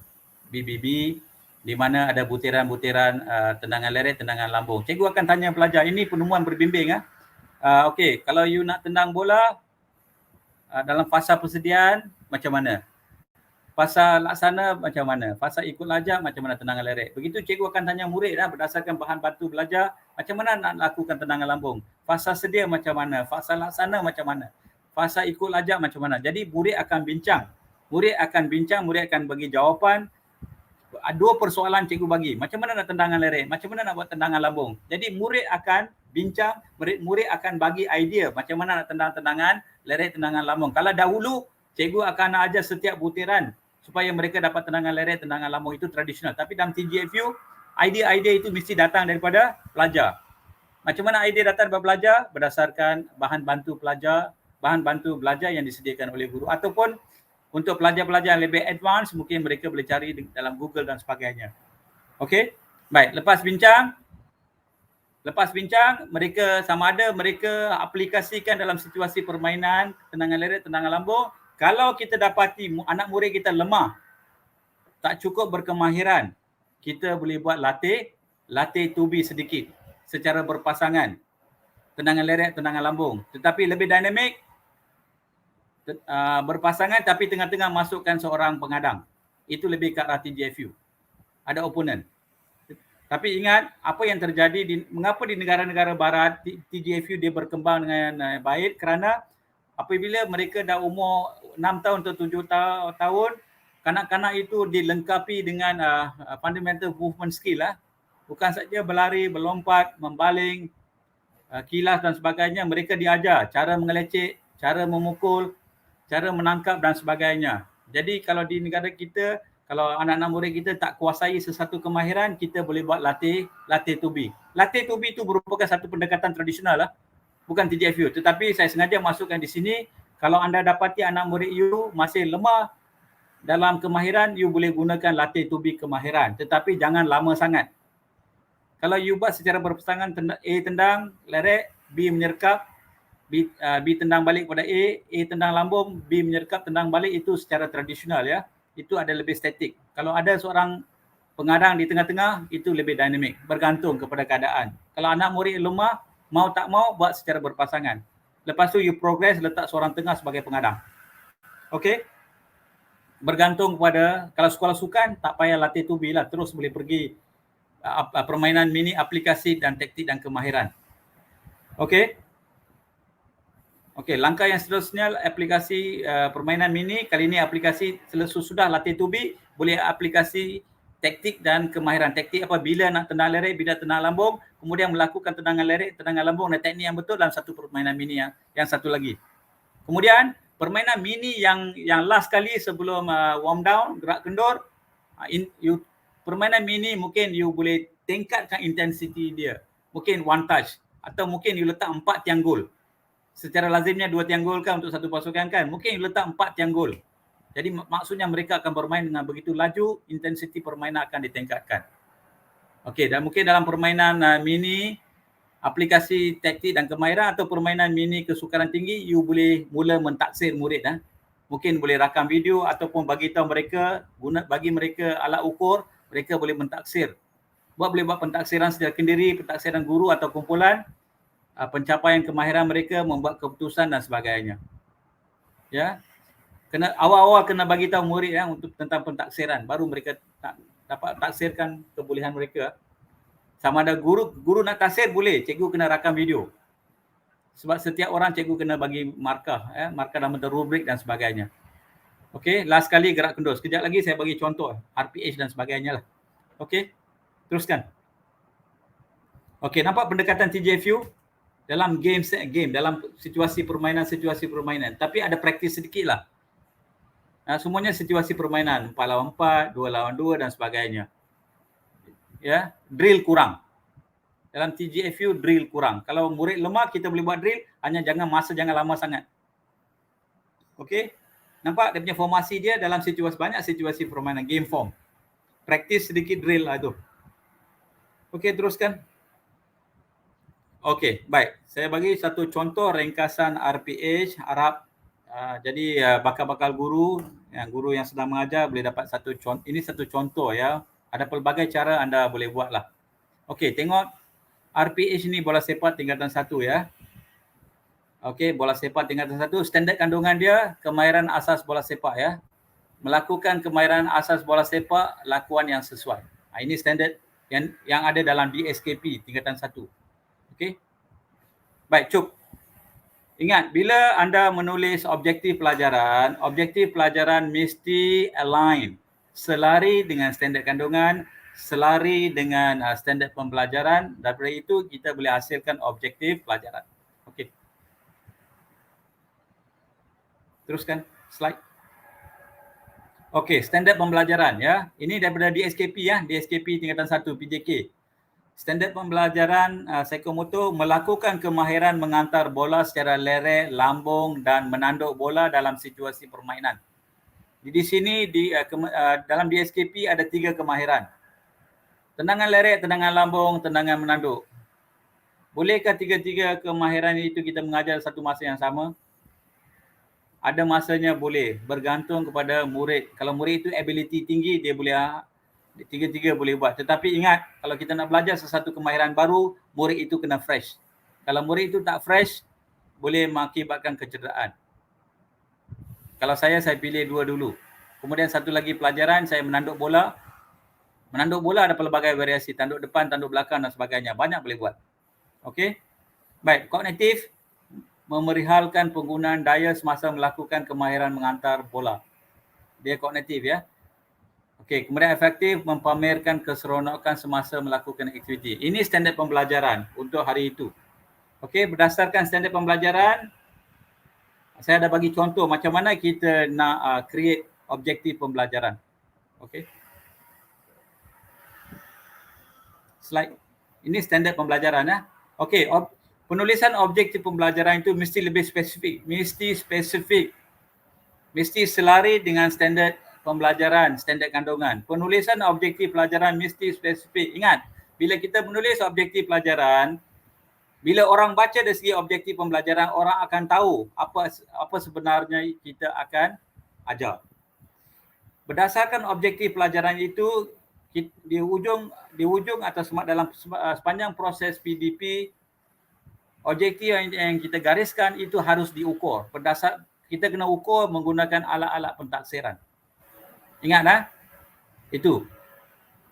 BBB, di mana ada butiran-butiran tendangan leret, tendangan lambung. Cikgu akan tanya pelajar, ini penemuan berbimbing. Okey, kalau you nak tendang bola dalam fasa persediaan, macam mana? Fasa laksana macam mana? Fasa ikut lajak macam mana tendangan leret? Begitu cikgu akan tanya murid berdasarkan bahan bantu belajar, macam mana nak lakukan tendangan lambung? Fasa sedia macam mana? Fasa laksana macam mana? Fasa ikut lajak macam mana? Jadi murid akan bincang. Murid akan bagi jawapan. 2 persoalan cikgu bagi. Macam mana nak tendangan leret? Macam mana nak buat tendangan lambung? Jadi murid akan bincang, murid akan bagi idea macam mana nak tendangan leret, tendangan lambung. Kalau dahulu cikgu akan ajar setiap butiran supaya mereka dapat tendangan leret, tendangan lambung, itu tradisional. Tapi dalam TGFU, idea-idea itu mesti datang daripada pelajar. Macam mana idea datang daripada pelajar? Berdasarkan bahan bantu belajar yang disediakan oleh guru. Ataupun untuk pelajar-pelajar yang lebih advance, mungkin mereka boleh cari dalam Google dan sebagainya. Okey? Baik, lepas bincang, mereka sama ada mereka aplikasikan dalam situasi permainan, tendangan leret, tendangan lambung. Kalau kita dapati anak murid kita lemah, tak cukup berkemahiran, kita boleh buat latih tubi sedikit secara berpasangan. Tendangan leret, tendangan lambung. Tetapi lebih dinamik, berpasangan tapi tengah-tengah masukkan seorang pengadang. Itu lebih ke arah TGFU. Ada opponent. Tapi ingat apa yang terjadi, mengapa di negara-negara barat TGFU dia berkembang dengan baik, kerana apabila mereka dah umur 6 tahun atau 7 tahun, kanak-kanak itu dilengkapi dengan fundamental movement skill. Bukan saja berlari, berlompat, membaling, kilas dan sebagainya, mereka diajar cara mengelecek, cara memukul, cara menangkap dan sebagainya. Jadi kalau di negara kita, kalau anak-anak murid kita tak kuasai sesuatu kemahiran, kita boleh buat latih tubi. Latih tubi itu merupakan satu pendekatan tradisional lah, bukan TGFU. Tetapi saya sengaja masukkan di sini, kalau anda dapati anak murid you masih lemah dalam kemahiran, you boleh gunakan latih tubi kemahiran. Tetapi jangan lama sangat. Kalau you buat secara berpasangan, A tendang, lerek, B menyerkap, B tendang balik pada A tendang lambung, B menyerkap, tendang balik, itu secara tradisional ya. Itu ada lebih statik. Kalau ada seorang pengarang di tengah-tengah, itu lebih dinamik, bergantung kepada keadaan. Kalau anak murid lemah, mau tak mau buat secara berpasangan. Lepas tu you progress, letak seorang tengah sebagai pengadang. Okey? Bergantung kepada, kalau sekolah sukan, tak payah latih tubi lah, terus boleh pergi permainan mini, aplikasi dan taktik dan kemahiran. Okey? Okey, langkah yang seterusnya aplikasi permainan mini. Kali ini aplikasi sudah latih tubi, boleh aplikasi taktik dan kemahiran. Taktik apabila nak tendang lerek, bila tendang lambung, kemudian melakukan tendangan lerek, tendangan lambung dan teknik yang betul dalam satu permainan mini yang satu lagi. Kemudian permainan mini yang last kali sebelum warm down, gerak kendur, permainan mini mungkin you boleh tingkatkan intensity dia. Mungkin one touch atau mungkin you letak 4 tiang gol. Secara lazimnya 2 tiang gol kan untuk satu pasukan kan. Mungkin you letak 4 tiang gol. Jadi maksudnya mereka akan bermain dengan begitu laju, intensity permainan akan ditingkatkan. Okey, dan mungkin dalam permainan mini, aplikasi taktik dan kemahiran atau permainan mini kesukaran tinggi, you boleh mula mentaksir murid. Mungkin boleh rakam video ataupun bagi tahu mereka, bagi mereka alat ukur, mereka boleh mentaksir. Boleh buat pentaksiran secara sendiri, pentaksiran guru atau kumpulan, pencapaian kemahiran mereka, membuat keputusan dan sebagainya. Ya. Kena awal-awal kena bagi tahu murid untuk tentang pentaksiran, baru mereka dapat taksirkan kebolehan mereka. Sama ada guru nak taksir boleh, cikgu kena rakam video. Sebab setiap orang cikgu kena bagi markah, markah dalam bentuk rubrik dan sebagainya. Okey, last kali gerak kendur. Sekejap lagi saya bagi contoh RPH dan sebagainya lah. Okey, teruskan. Okey, nampak pendekatan TGFU dalam game, dalam situasi permainan. Tapi ada praktis sedikit lah. Semuanya situasi permainan, 4 lawan 4, 2 lawan 2 dan sebagainya. Ya, drill kurang. Dalam TGFU drill kurang. Kalau murid lemah kita boleh buat drill, hanya jangan lama sangat. Okey. Nampak dia punya formasi dia dalam banyak situasi permainan, game form. Praktis sedikit drill lah tu. Okey, teruskan. Okey, baik. Saya bagi satu contoh ringkasan RPH Arab. Jadi bakal guru yang sedang mengajar boleh dapat satu contoh. Ini satu contoh ya. Ada pelbagai cara anda boleh buat lah. Okey, tengok RPH ni bola sepak tingkatan 1 ya. Okey, bola sepak tingkatan 1. Standard kandungan dia kemahiran asas bola sepak ya. Melakukan kemahiran asas bola sepak, lakuan yang sesuai. Ini standard yang ada dalam DSKP tingkatan 1. Okey. Baik, Cuk. Ingat, bila anda menulis objektif pelajaran mesti align, selari dengan standard kandungan, selari dengan standard pembelajaran. Daripada itu kita boleh hasilkan objektif pelajaran. Okey. Teruskan slide. Okey, standard pembelajaran ya. Ini daripada DSKP ya, DSKP tingkatan 1 PJK. Standard pembelajaran psikomotor melakukan kemahiran mengantar bola secara lerek, lambung dan menanduk bola dalam situasi permainan. Di sini dalam DSKP ada 3 kemahiran. Tendangan lerek, tendangan lambung, tendangan menanduk. Bolehkah 3 kemahiran itu kita mengajar satu masa yang sama? Ada masanya boleh, bergantung kepada murid. Kalau murid itu ability tinggi, dia boleh 3 boleh buat. Tetapi ingat, kalau kita nak belajar sesuatu kemahiran baru, murid itu kena fresh. Kalau murid itu tak fresh, boleh mengakibatkan kecederaan. Kalau saya pilih 2 dulu. Kemudian satu lagi pelajaran, saya menanduk bola. Menanduk bola ada pelbagai variasi, tanduk depan, tanduk belakang dan sebagainya. Banyak boleh buat. Okey. Baik, kognitif memerihalkan penggunaan daya semasa melakukan kemahiran mengantar bola. Dia kognitif ya. Okey, kemudian efektif mempamerkan keseronokan semasa melakukan aktiviti. Ini standard pembelajaran untuk hari itu. Okey, berdasarkan standard pembelajaran, saya ada bagi contoh macam mana kita nak create objektif pembelajaran. Okey. Slide. Ini standard pembelajaran ya. Okey, penulisan objektif pembelajaran itu mesti lebih spesifik, mesti selari dengan standard pembelajaran, standard kandungan. Penulisan objektif pelajaran mesti spesifik. Ingat, bila kita menulis objektif pelajaran, bila orang baca dari segi objektif pembelajaran, orang akan tahu apa sebenarnya kita akan ajar. Berdasarkan objektif pelajaran itu, di ujung atau dalam sepanjang proses PDP, objektif yang kita gariskan itu harus diukur. Kita kena ukur menggunakan alat-alat pentaksiran. Ingat itu.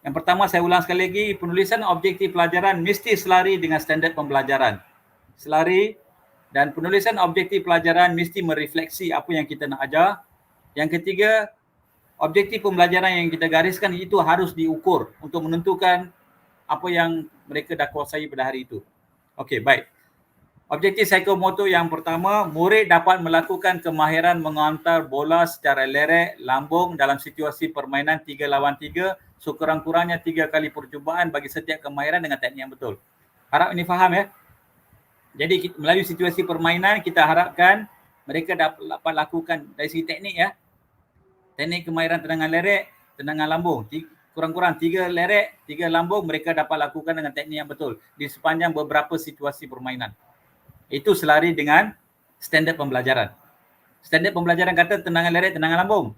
Yang pertama saya ulang sekali lagi, penulisan objektif pelajaran mesti selari dengan standard pembelajaran. Selari, dan penulisan objektif pelajaran mesti merefleksi apa yang kita nak ajar. Yang ketiga, objektif pembelajaran yang kita gariskan itu harus diukur untuk menentukan apa yang mereka dah kuasai pada hari itu. Okey, baik. Objektif psikomotor yang pertama, murid dapat melakukan kemahiran menghantar bola secara lerek, lambung dalam situasi permainan 3 lawan 3, sekurang-kurangnya 3 kali percubaan bagi setiap kemahiran dengan teknik yang betul. Harap ini faham ya. Jadi melalui situasi permainan kita harapkan mereka dapat lakukan dari segi teknik ya. Teknik kemahiran tendangan lerek, tendangan lambung. Kurang-kurang 3 lerek, 3 lambung mereka dapat lakukan dengan teknik yang betul di sepanjang beberapa situasi permainan. Itu selari dengan standard pembelajaran. Standard pembelajaran kata tendangan lerek, tendangan lambung.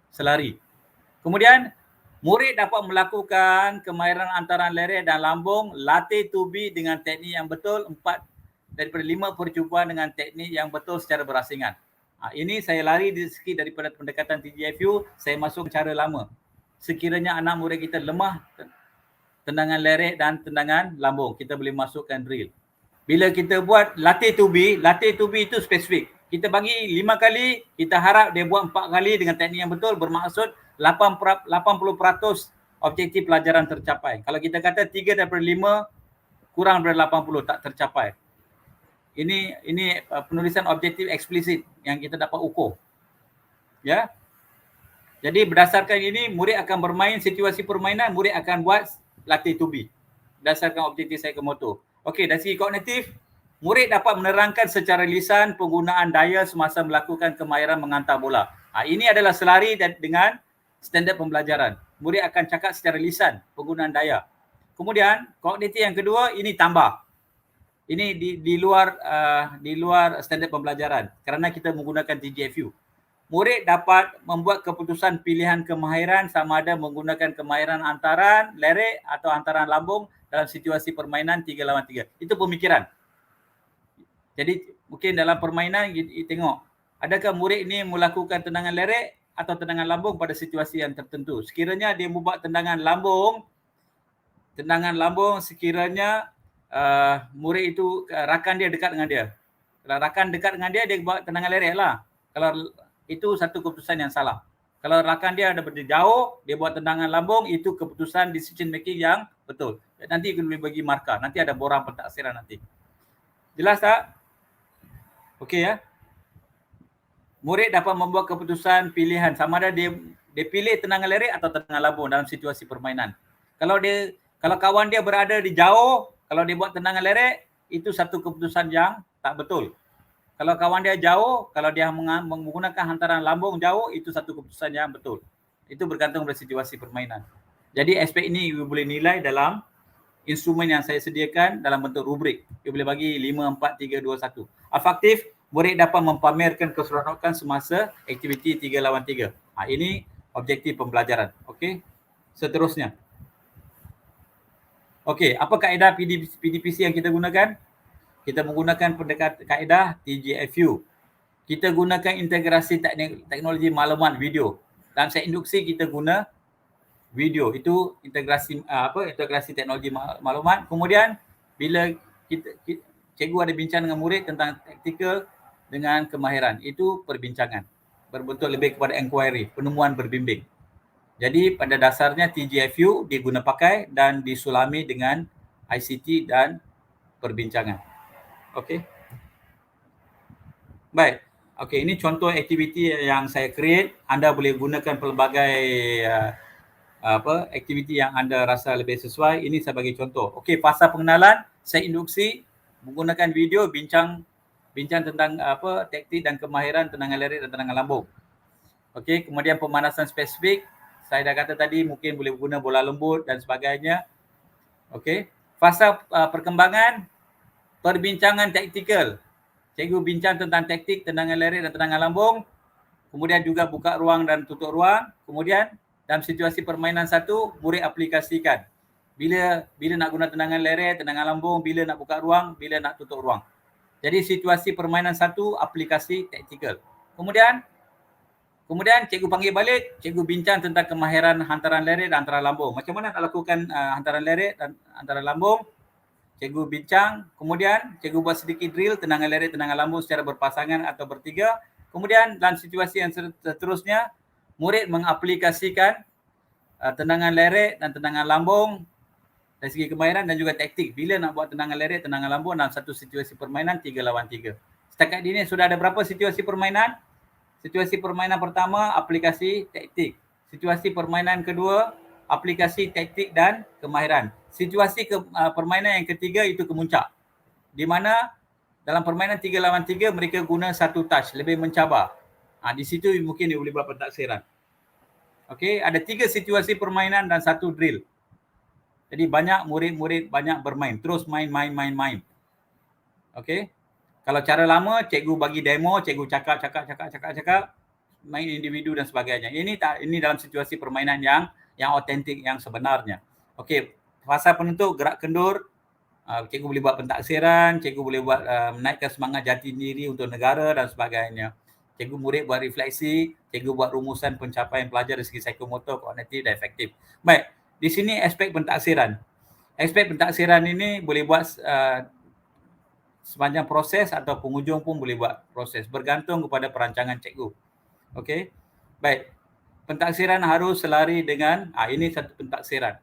Selari. Kemudian, murid dapat melakukan kemahiran antara lerek dan lambung, latih tubi dengan teknik yang betul, 4 daripada 5 percubaan dengan teknik yang betul secara berasingan. Ini saya lari sikit daripada pendekatan TGFU, saya masuk cara lama. Sekiranya anak murid kita lemah tendangan lerek dan tendangan lambung, kita boleh masukkan drill. Bila kita buat latih tubi itu spesifik. Kita bagi 5 kali, kita harap dia buat 4 kali dengan teknik yang betul, bermaksud 80% objektif pelajaran tercapai. Kalau kita kata 3 daripada 5 kurang daripada 80 tak tercapai. Ini penulisan objektif eksplisit yang kita dapat ukur. Ya. Jadi berdasarkan ini murid akan bermain situasi permainan, murid akan buat latih tubi berdasarkan objektif psikomotor. Okey, dari segi kognitif, murid dapat menerangkan secara lisan penggunaan daya semasa melakukan kemahiran menghantar bola. Ini adalah selari dengan standard pembelajaran. Murid akan cakap secara lisan penggunaan daya. Kemudian, kognitif yang kedua, ini tambah. Ini di luar standard pembelajaran kerana kita menggunakan TGFU. Murid dapat membuat keputusan pilihan kemahiran sama ada menggunakan kemahiran antaran lerek atau antaran lambung dalam situasi permainan 3 lawan 3. Itu pemikiran. Jadi mungkin dalam permainan tengok, adakah murid ini melakukan tendangan lerek atau tendangan lambung pada situasi yang tertentu. Sekiranya dia membuat tendangan lambung sekiranya murid itu rakan dia dekat dengan dia. Kalau rakan dekat dengan dia buat tendangan lerek lah. Kalau itu satu keputusan yang salah. Kalau rakan dia ada berdiri jauh, dia buat tendangan lambung, itu keputusan decision making yang betul. Nanti kita boleh bagi markah. Nanti ada borang pentaksiran nanti. Jelas tak? Okey ya. Murid dapat membuat keputusan pilihan sama ada dia pilih tendangan lerek atau tendangan lambung dalam situasi permainan. Kalau kawan dia berada di jauh, kalau dia buat tendangan lerek, itu satu keputusan yang tak betul. Kalau kawan dia jauh, kalau dia menggunakan hantaran lambung jauh, itu satu keputusan yang betul. Itu bergantung pada situasi permainan. Jadi aspek ini you boleh nilai dalam instrumen yang saya sediakan dalam bentuk rubrik. You boleh bagi 5, 4, 3, 2, 1. Afaktif, murid dapat mempamerkan keseronokan semasa aktiviti 3 lawan 3. Ini objektif pembelajaran. Okey. Seterusnya. Okey, apa kaedah PDPC yang kita gunakan? Kita menggunakan kaedah TGFU. Kita gunakan integrasi teknologi maklumat video. Dalam set induksi kita guna video. Itu integrasi teknologi maklumat. Kemudian bila cikgu ada bincang dengan murid tentang taktikal dengan kemahiran, itu perbincangan. Berbentuk lebih kepada inquiry, penemuan berbimbing. Jadi pada dasarnya TGFU diguna pakai dan disulami dengan ICT dan perbincangan. Okey. Baik. Okey, ini contoh aktiviti yang saya create. Anda boleh gunakan pelbagai aktiviti yang anda rasa lebih sesuai. Ini saya bagi contoh. Okey, fasa pengenalan, saya induksi menggunakan video bincang tentang taktik dan kemahiran tendangan leret dan tendangan lambung. Okey, kemudian pemanasan spesifik. Saya dah kata tadi mungkin boleh guna bola lembut dan sebagainya. Okey, fasa perkembangan, perbincangan taktikal. Cikgu bincang tentang taktik tendangan leret dan tendangan lambung. Kemudian juga buka ruang dan tutup ruang. Kemudian dalam situasi permainan satu, murid aplikasikan. Bila nak guna tendangan leret, tendangan lambung, bila nak buka ruang, bila nak tutup ruang. Jadi situasi permainan satu, aplikasi taktikal. Kemudian cikgu panggil balik, cikgu bincang tentang kemahiran hantaran leret dan hantaran lambung. Macam mana nak lakukan hantaran leret dan hantaran lambung? Cikgu bincang, kemudian cikgu buat sedikit drill tendangan leret, tendangan lambung secara berpasangan atau bertiga. Kemudian dalam situasi yang seterusnya, murid mengaplikasikan tendangan leret dan tendangan lambung dari segi kemahiran dan juga taktik. Bila nak buat tendangan leret, tendangan lambung dalam satu situasi permainan 3 lawan 3. Setakat ini sudah ada berapa situasi permainan? Situasi permainan pertama, aplikasi taktik. Situasi permainan kedua, aplikasi taktik dan kemahiran. Situasi permainan yang ketiga itu kemuncak. Di mana dalam permainan 3 lawan 3 mereka guna satu touch, lebih mencabar. Di situ mungkin dia boleh buat pentaksiran. Okey, ada 3 situasi permainan dan 1 drill. Jadi banyak murid-murid banyak bermain, terus main. Okey. Kalau cara lama cikgu bagi demo, cikgu cakap, main individu dan sebagainya. Ini dalam situasi permainan yang autentik, yang sebenarnya. Okey, fasa penentu gerak kendur, cikgu boleh buat pentaksiran, cikgu boleh buat menaikkan semangat jati diri untuk negara dan sebagainya. Cikgu murid buat refleksi, cikgu buat rumusan pencapaian pelajar dari segi psikomotor, kognitif dan efektif. Baik, di sini aspek pentaksiran. Aspek pentaksiran ini boleh buat sepanjang proses atau penghujung pun boleh buat proses, bergantung kepada perancangan cikgu. Okey. Baik. Pentaksiran harus selari dengan ini satu pentaksiran.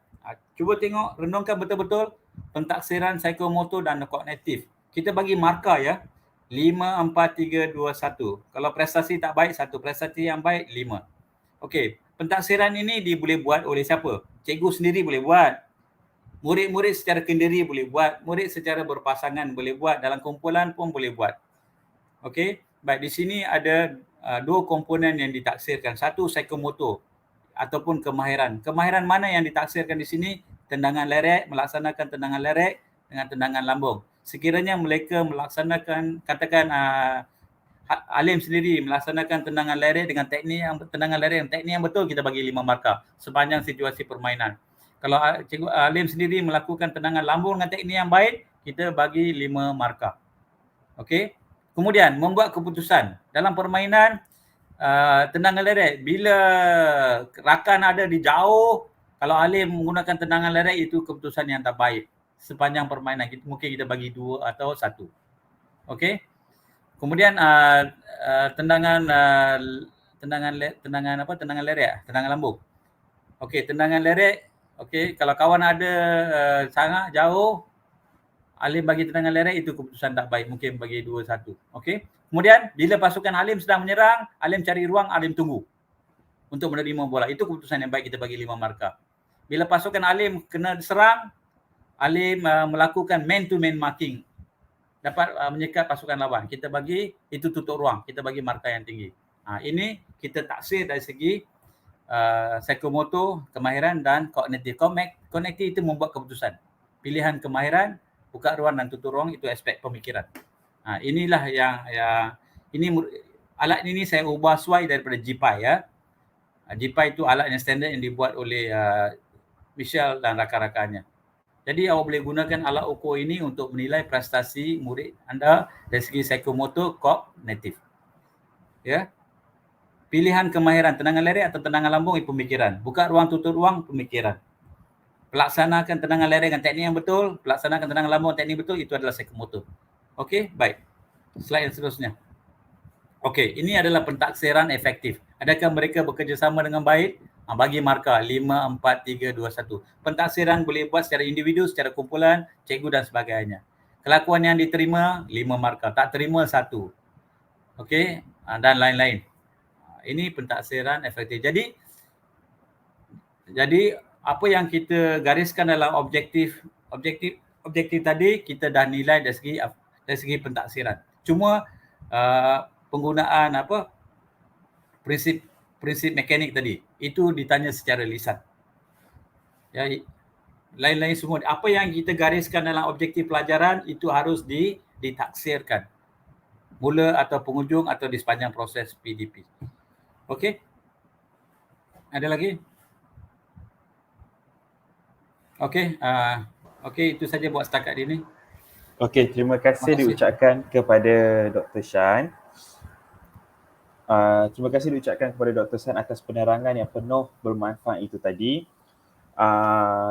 Cuba tengok, renungkan betul-betul pentaksiran psikomotor dan kognitif. Kita bagi markah ya. 5, 4, 3, 2, 1. Kalau prestasi tak baik, 1. Prestasi yang baik, 5. Okey, pentaksiran ini boleh buat oleh siapa? Cikgu sendiri boleh buat. Murid-murid secara kendiri boleh buat. Murid secara berpasangan boleh buat. Dalam kumpulan pun boleh buat. Okey, baik, di sini ada 2 komponen yang ditaksirkan. Satu, psikomotor ataupun kemahiran. Kemahiran mana yang ditaksirkan di sini? Tendangan leret, melaksanakan tendangan leret dengan tendangan lambung. Sekiranya mereka melaksanakan, katakan Alim sendiri melaksanakan tendangan leret dengan teknik yang betul, kita bagi 5 markah sepanjang situasi permainan. Kalau Cikgu Alim sendiri melakukan tendangan lambung dengan teknik yang baik, kita bagi 5 markah. Okey. Kemudian membuat keputusan dalam permainan tendangan leret. Bila rakan ada di jauh, kalau Alim menggunakan tendangan leret, itu keputusan yang tak baik. Sepanjang permainan mungkin kita bagi 2 atau 1. Okey. Kemudian tendangan leret, tendangan lambung. Okey, tendangan leret. Okey, kalau kawan ada sangat jauh, Alim bagi tendangan leret, itu keputusan tak baik, mungkin bagi 2 1. Okey. Kemudian bila pasukan Alim sedang menyerang, Alim cari ruang, Alim tunggu untuk menerima bola. Itu keputusan yang baik, kita bagi 5 markah. Bila pasukan Alim kena diserang, Alim melakukan man to man marking, dapat menyekat pasukan lawan, kita bagi itu tutup ruang, kita bagi markah yang tinggi. Ini kita taksir dari segi psikomotor, kemahiran dan kognitif. Kognitif itu membuat keputusan. Pilihan kemahiran, buka ruang dan tutup ruang, itu aspek pemikiran. Inilah yang alat ini saya ubah sesuai daripada GPI ya. GPI itu alat yang standard yang dibuat oleh Michelle dan rakan-rakannya. Jadi awak boleh gunakan alat ukur ini untuk menilai prestasi murid anda dari segi psikomotor, kognitif. Ya. Pilihan kemahiran, tendangan leret atau tendangan lambung, itu pemikiran. Buka ruang, tutup ruang, pemikiran. Pelaksanakan tendangan leret dengan teknik yang betul, pelaksanakan tendangan lambung dengan teknik betul, itu adalah psikomotor. Okey, baik. Slide yang seterusnya. Okey, ini adalah pentaksiran efektif. Adakah mereka bekerjasama dengan baik? Bagi markah 5, 4, 3, 2, 1. Pentaksiran boleh buat secara individu, secara kumpulan, cikgu dan sebagainya. kelakuan yang diterima 5 markah, tak terima 1. Okey, dan lain-lain. Ini pentaksiran efektif. Jadi apa yang kita gariskan dalam objektif tadi kita dah nilai dari segi pentaksiran. Cuma penggunaan prinsip mekanik tadi itu ditanya secara lisan. Ya, lain-lain semua apa yang kita gariskan dalam objektif pelajaran itu harus ditaksirkan mula atau penghujung atau di sepanjang proses PDP. Okey? Ada lagi? Okey, itu saja buat setakat ini. Okey, terima kasih diucapkan kepada Dr. Shan. Terima kasih diucapkan kepada Dr. Shan atas penerangan yang penuh bermanfaat itu tadi.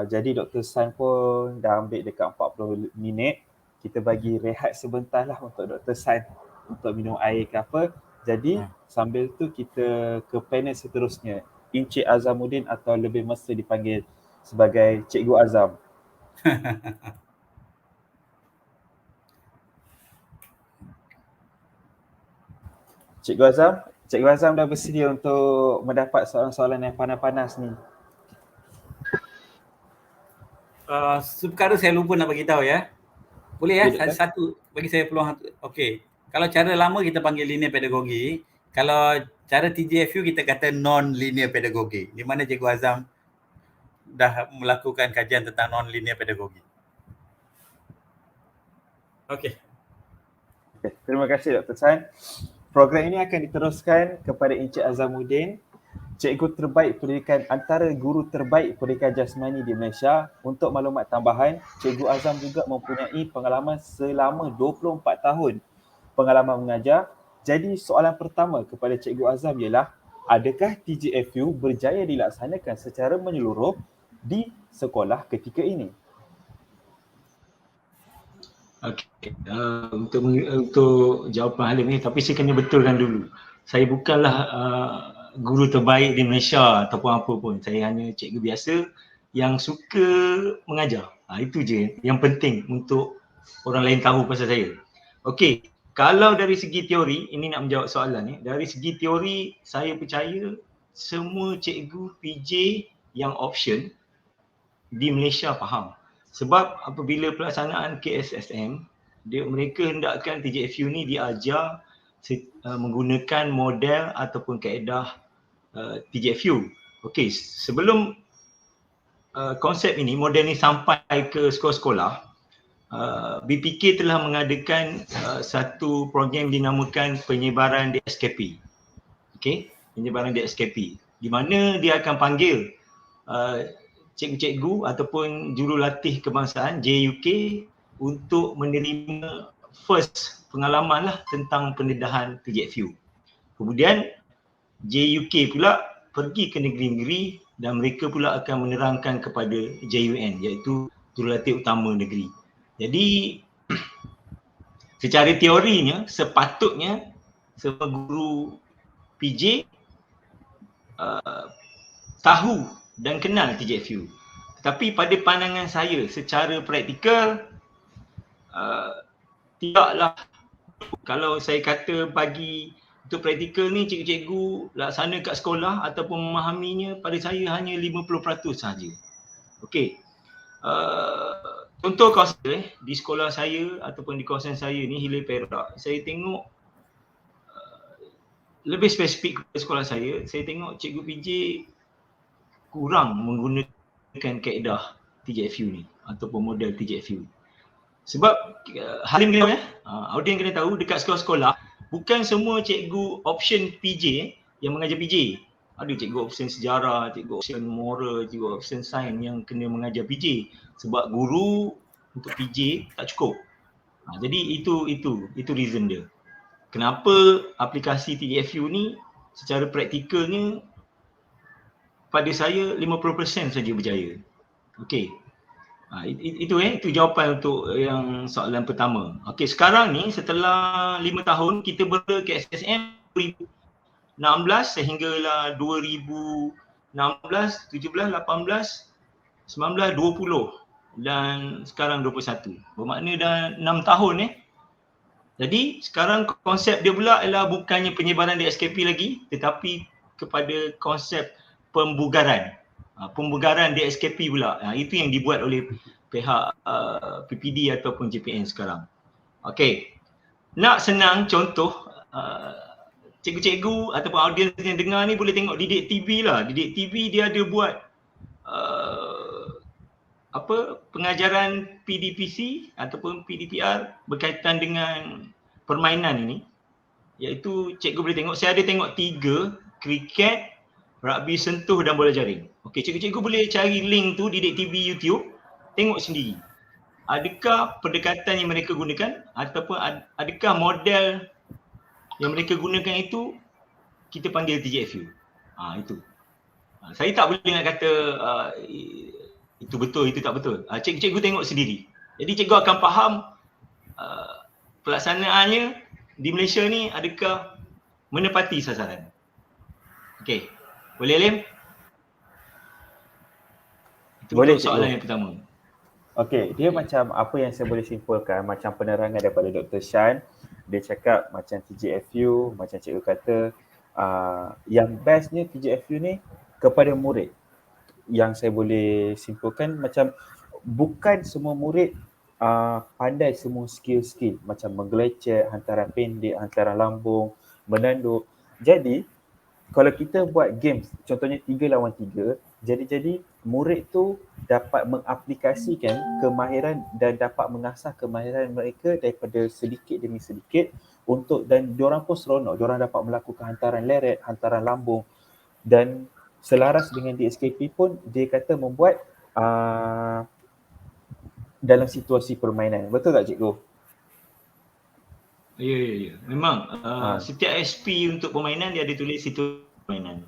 Jadi Dr. Shan pun dah ambil dekat 40 minit. Kita bagi rehat sebentar lah untuk Dr. Shan untuk minum air ke apa. Jadi sambil tu kita ke panel seterusnya. Encik Azamuddin atau lebih mesra dipanggil sebagai Cikgu Azam. Cikgu Azam dah bersedia untuk mendapat soalan-soalan yang panas-panas ni. Sekarang saya lupa nak bagi tahu ya. Boleh ya? Satu bagi saya peluang. Okey. Kalau cara lama kita panggil linear pedagogi, kalau cara TGFU kita kata non-linear pedagogi. Di mana Cikgu Azam dah melakukan kajian tentang non-linear pedagogi. Okey. Terima kasih Dr. Shan. Program ini akan diteruskan kepada Encik Azamuddin, cikgu terbaik pendidikan antara guru terbaik pendidikan jasmani di Malaysia. Untuk maklumat tambahan, Cikgu Azam juga mempunyai pengalaman selama 24 tahun pengalaman mengajar. Jadi soalan pertama kepada Cikgu Azam ialah, adakah TGFU berjaya dilaksanakan secara menyeluruh di sekolah ketika ini? Okey, untuk jawapan Halim ni, tapi saya kena betulkan dulu. Saya bukanlah guru terbaik di Malaysia ataupun apa pun. Saya hanya cikgu biasa yang suka mengajar. Itu je yang penting untuk orang lain tahu pasal saya. Okey, kalau dari segi teori, ini nak menjawab soalan ni. Dari segi teori, saya percaya semua cikgu PJ yang option di Malaysia faham. Sebab apabila pelaksanaan KSSM, mereka hendakkan TGFU ni diajar menggunakan model ataupun kaedah TGFU. Okey, sebelum konsep ini, model ni sampai ke sekolah-sekolah, BPK telah mengadakan satu program dinamakan penyebaran DSKP. Okey, penyebaran DSKP. Di mana dia akan panggil cikgu-cikgu ataupun jurulatih kebangsaan JUK untuk menerima first pengalaman lah tentang pendedahan TGFU. Kemudian JUK pula pergi ke negeri-negeri dan mereka pula akan menerangkan kepada JUN, iaitu jurulatih utama negeri. Jadi secara teorinya sepatutnya semua guru PJ tahu dan kenal TGFU. Tetapi pada pandangan saya secara praktikal tidaklah. Kalau saya kata bagi untuk praktikal ni cikgu-cikgu laksana kat sekolah ataupun memahaminya, pada saya hanya 50% sahaja. Okey. Contoh kawasan di sekolah saya ataupun di kawasan saya ni, Hilir Perak, saya tengok lebih spesifik kepada sekolah saya tengok cikgu PJ kurang menggunakan kaedah TGFU ni ataupun model TGFU. Sebab Halim kena audien kena tahu, dekat sekolah-sekolah bukan semua cikgu option PJ yang mengajar PJ. Ada cikgu option sejarah, cikgu option moral, cikgu option sains yang kena mengajar PJ. Sebab guru untuk PJ tak cukup. Jadi itu reason dia. Kenapa aplikasi TGFU ni secara praktikalnya pada saya 50% saja berjaya. Okey. Itu jawapan untuk yang soalan pertama. Okey, sekarang ni setelah 5 tahun kita berada ke SSM 2016 sehinggalah 2016, 17, 18, 19, 20. dan sekarang 21. Bermakna dah 6 tahun Jadi sekarang konsep dia pula ialah bukannya penyebaran DSKP lagi, tetapi kepada konsep pembugaran. Pembugaran DSKP pula. Itu yang dibuat oleh pihak PPD ataupun JPN sekarang. Okey. Nak senang contoh, cikgu-cikgu ataupun audiens yang dengar ni boleh tengok Didik TV lah. Didik TV dia ada buat pengajaran PDPC ataupun PDPR berkaitan dengan permainan ini, iaitu cikgu boleh tengok, saya ada tengok 3, kriket, rugby sentuh dan bola jaring. Okey, cikgu-cikgu boleh cari link tu Didik TV YouTube, tengok sendiri. Adakah pendekatan yang mereka gunakan ataupun adakah model yang mereka gunakan itu kita panggil TGFU. Itu. Saya tak boleh nak kata itu betul, itu tak betul. Cikgu-cikgu tengok sendiri. Jadi cikgu akan faham pelaksanaannya di Malaysia ni adakah menepati sasaran. Okey. Boleh Alim? Itu Boleh, untuk soalan cikgu. yang pertama. Okey, dia macam apa yang saya boleh simpulkan, macam penerangan daripada Dr. Shan, dia cakap macam TGFU, macam cikgu kata, yang bestnya TGFU ni kepada murid. Yang saya boleh simpulkan macam bukan semua murid pandai semua skill-skill macam menggelecek, hantaran pendek, hantaran lambung, menanduk. Jadi kalau kita buat games contohnya 3 lawan 3, jadi murid tu dapat mengaplikasikan kemahiran dan dapat mengasah kemahiran mereka daripada sedikit demi sedikit dan diorang pun seronok, diorang dapat melakukan hantaran leret, hantaran lambung, dan selaras dengan DSKP pun dia kata membuat dalam situasi permainan. Betul tak cikgu? Ya. Memang setiap SP untuk permainan dia ada tulis situasi permainan.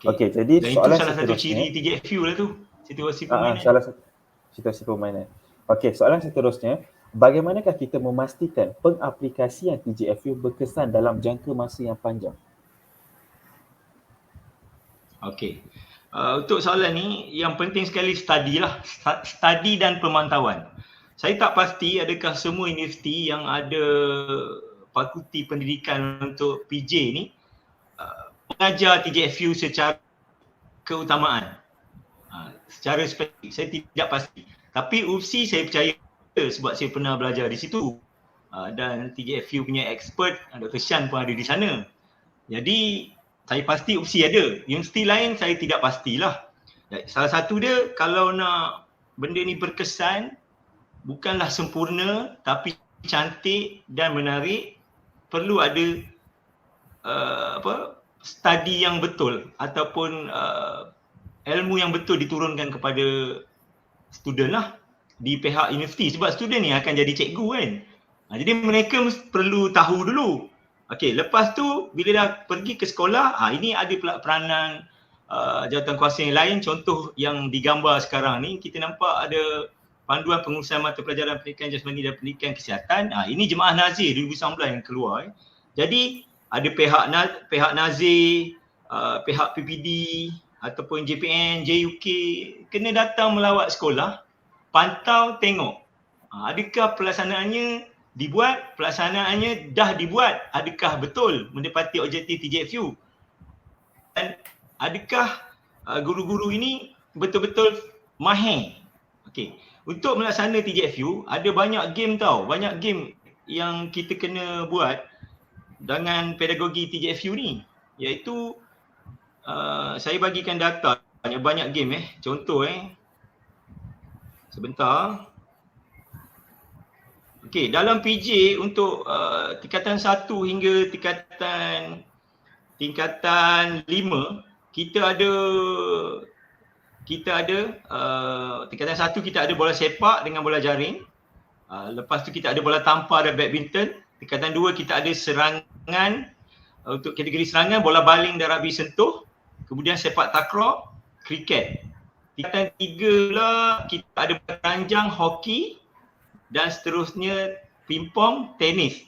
Okey, jadi dan soalan itu salah satu seterusnya, ciri TGFU lah tu, situasi permainan. salah satu situasi permainan. Okey, soalan seterusnya, bagaimanakah kita memastikan pengaplikasian TGFU berkesan dalam jangka masa yang panjang? Okey. Untuk soalan ni yang penting sekali study lah. Study dan pemantauan. Saya tak pasti adakah semua universiti yang ada fakulti pendidikan untuk PJ ni mengajar TGFU secara keutamaan. Secara spesifik saya tidak pasti. Tapi UPSI saya percaya sebab saya pernah belajar di situ. Dan TGFU punya expert Dr. Shan pun ada di sana. Jadi saya pasti UPSI ada. Universiti lain saya tidak pastilah. Salah satu dia kalau nak benda ni berkesan, bukanlah sempurna tapi cantik dan menarik, perlu ada study yang betul ataupun ilmu yang betul diturunkan kepada student lah di pihak universiti, sebab student ni akan jadi cikgu kan. Jadi mereka perlu tahu dulu. Okey, lepas tu bila dah pergi ke sekolah, ini ada pula peranan jawatan kuasa yang lain. Contoh yang digambar sekarang ni, kita nampak ada panduan pengurusan mata pelajaran pendidikan jasmani dan pendidikan kesihatan. Ini Jemaah Nazir 2019 yang keluar. Jadi ada pihak Nazir, pihak PPD ataupun JPN, JUK kena datang melawat sekolah, pantau tengok adakah pelaksanaannya dah dibuat, adakah betul menepati objektif TGFU, dan adakah guru-guru ini betul-betul mahir. Okey, untuk melaksana TGFU ada banyak game banyak game yang kita kena buat dengan pedagogi TGFU ni, iaitu saya bagikan data banyak game contoh sebentar. Okey, dalam PJ untuk tingkatan 1 hingga tingkatan 5 kita ada tingkatan 1 kita ada bola sepak dengan bola jaring. Lepas tu kita ada bola tampar dan badminton. Tingkatan 2 kita ada serangan, untuk kategori serangan bola baling dan rugby sentuh. Kemudian sepak takraw, kriket. Tingkatan 3 pula kita ada peranjang, hoki, dan seterusnya pingpong, tenis,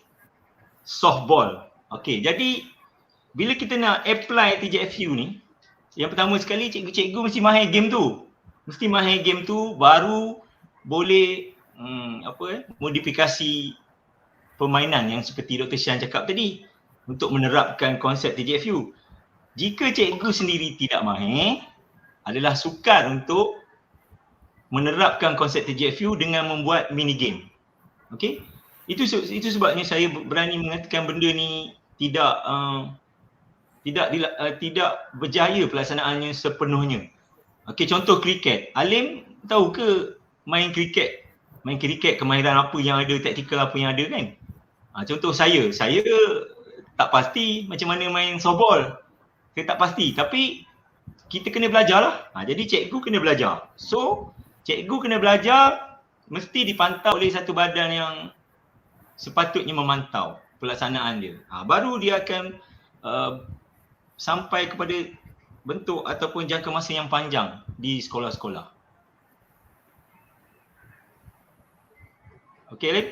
softball. Okey, jadi bila kita nak apply TGFU ni, yang pertama sekali cikgu-cikgu mesti mahir game tu. Mesti main game tu baru boleh modifikasi permainan yang seperti Dr. Shan cakap tadi untuk menerapkan konsep TGFU. Jika cikgu sendiri tidak mahir, adalah sukar untuk menerapkan konsep TGFU dengan membuat mini game. Okey? Itu sebabnya saya berani mengatakan benda ni tidak berjaya pelaksanaannya sepenuhnya. Okey, contoh kriket. Alim tahu ke main kriket? Main kriket kemahiran apa yang ada, taktikal apa yang ada kan? Contoh saya tak pasti macam mana main softball. Saya tak pasti, tapi kita kena belajar lah. Jadi cikgu kena belajar. So, cikgu kena belajar mesti dipantau oleh satu badan yang sepatutnya memantau pelaksanaan dia. Baru dia akan sampai kepada bentuk ataupun jangka masa yang panjang di sekolah-sekolah. Okey, Alif?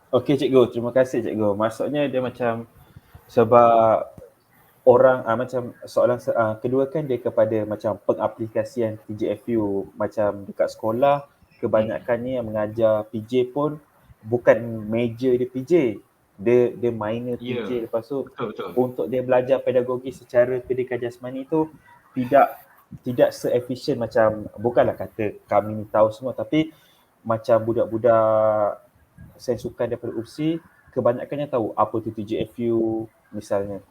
Okey cikgu, terima kasih cikgu. Maksudnya dia macam sebab orang macam soalan kedua kan dia kepada macam pengaplikasian TGFU macam dekat sekolah kebanyakannya yang mengajar PJ pun bukan major dia PJ. Dia minor PJ. Lepas tu betul. Untuk dia belajar pedagogi secara pendidikan jasmani tu tidak se-efisien macam, bukanlah kata kami ni tahu semua, tapi macam budak-budak sains sukan daripada UPSI kebanyakannya tahu apa tu TGFU misalnya.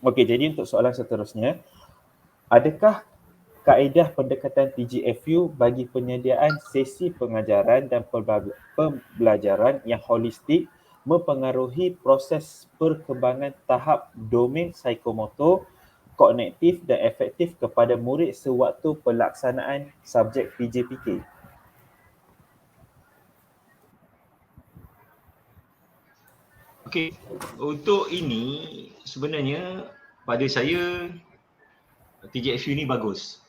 Okey, jadi untuk soalan seterusnya, adakah kaedah pendekatan TGFU bagi penyediaan sesi pengajaran dan pembelajaran yang holistik mempengaruhi proses perkembangan tahap domain psikomotor, kognitif dan efektif kepada murid sewaktu pelaksanaan subjek PJPK? Okey, untuk ini sebenarnya pada saya TGFU ni bagus.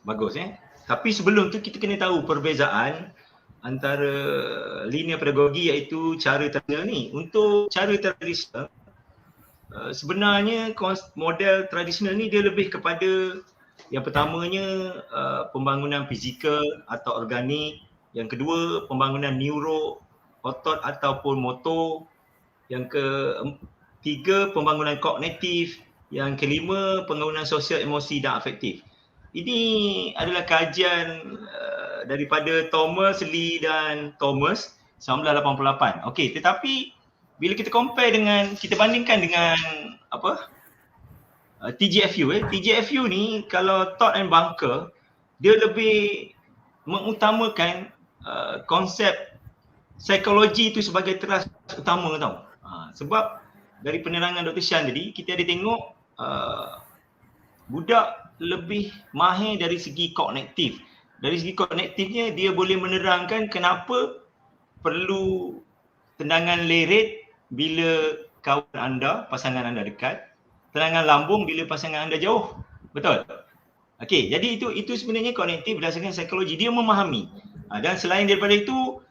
Tapi sebelum tu kita kena tahu perbezaan antara linear pedagogi iaitu cara tradisional ni. Untuk cara tradisional sebenarnya model tradisional ni dia lebih kepada yang pertamanya pembangunan fizikal atau organik, yang kedua pembangunan neuro, otot ataupun motor, yang ketiga pembangunan kognitif, yang kelima pembangunan sosial, emosi dan afektif. Ini adalah kajian daripada Thomas Lee dan Thomas 1988. Okey, tetapi bila kita kita bandingkan dengan TGFU TGFU ni kalau Todd and Bunker dia lebih mengutamakan konsep psikologi itu sebagai teras utama tau. Sebab dari penerangan Dr. Shan tadi kita ada tengok budak lebih mahir dari segi kognitif. Dari segi kognitifnya dia boleh menerangkan kenapa perlu tendangan lerit bila kawan anda, pasangan anda dekat, tendangan lambung bila pasangan anda jauh. Betul? Okey, jadi itu sebenarnya kognitif berdasarkan psikologi, dia memahami. Dan selain daripada itu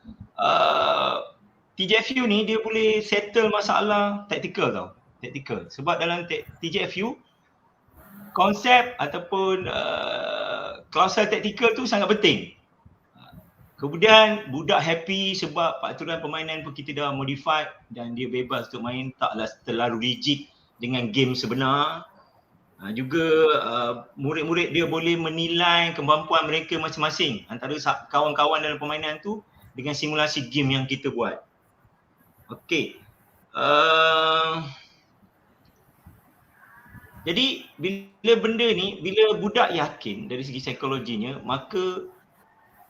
TGFU ni dia boleh settle masalah taktikal tau. Taktikal. Sebab dalam TGFU konsep ataupun klausul taktikal tu sangat penting. Kemudian budak happy sebab peraturan permainan pun kita dah modify dan dia bebas untuk main, taklah terlalu rigid dengan game sebenar. Juga murid-murid dia boleh menilai kemampuan mereka masing-masing antara kawan-kawan dalam permainan tu dengan simulasi game yang kita buat. Okey. Jadi bila benda ni, bila budak yakin dari segi psikologinya, maka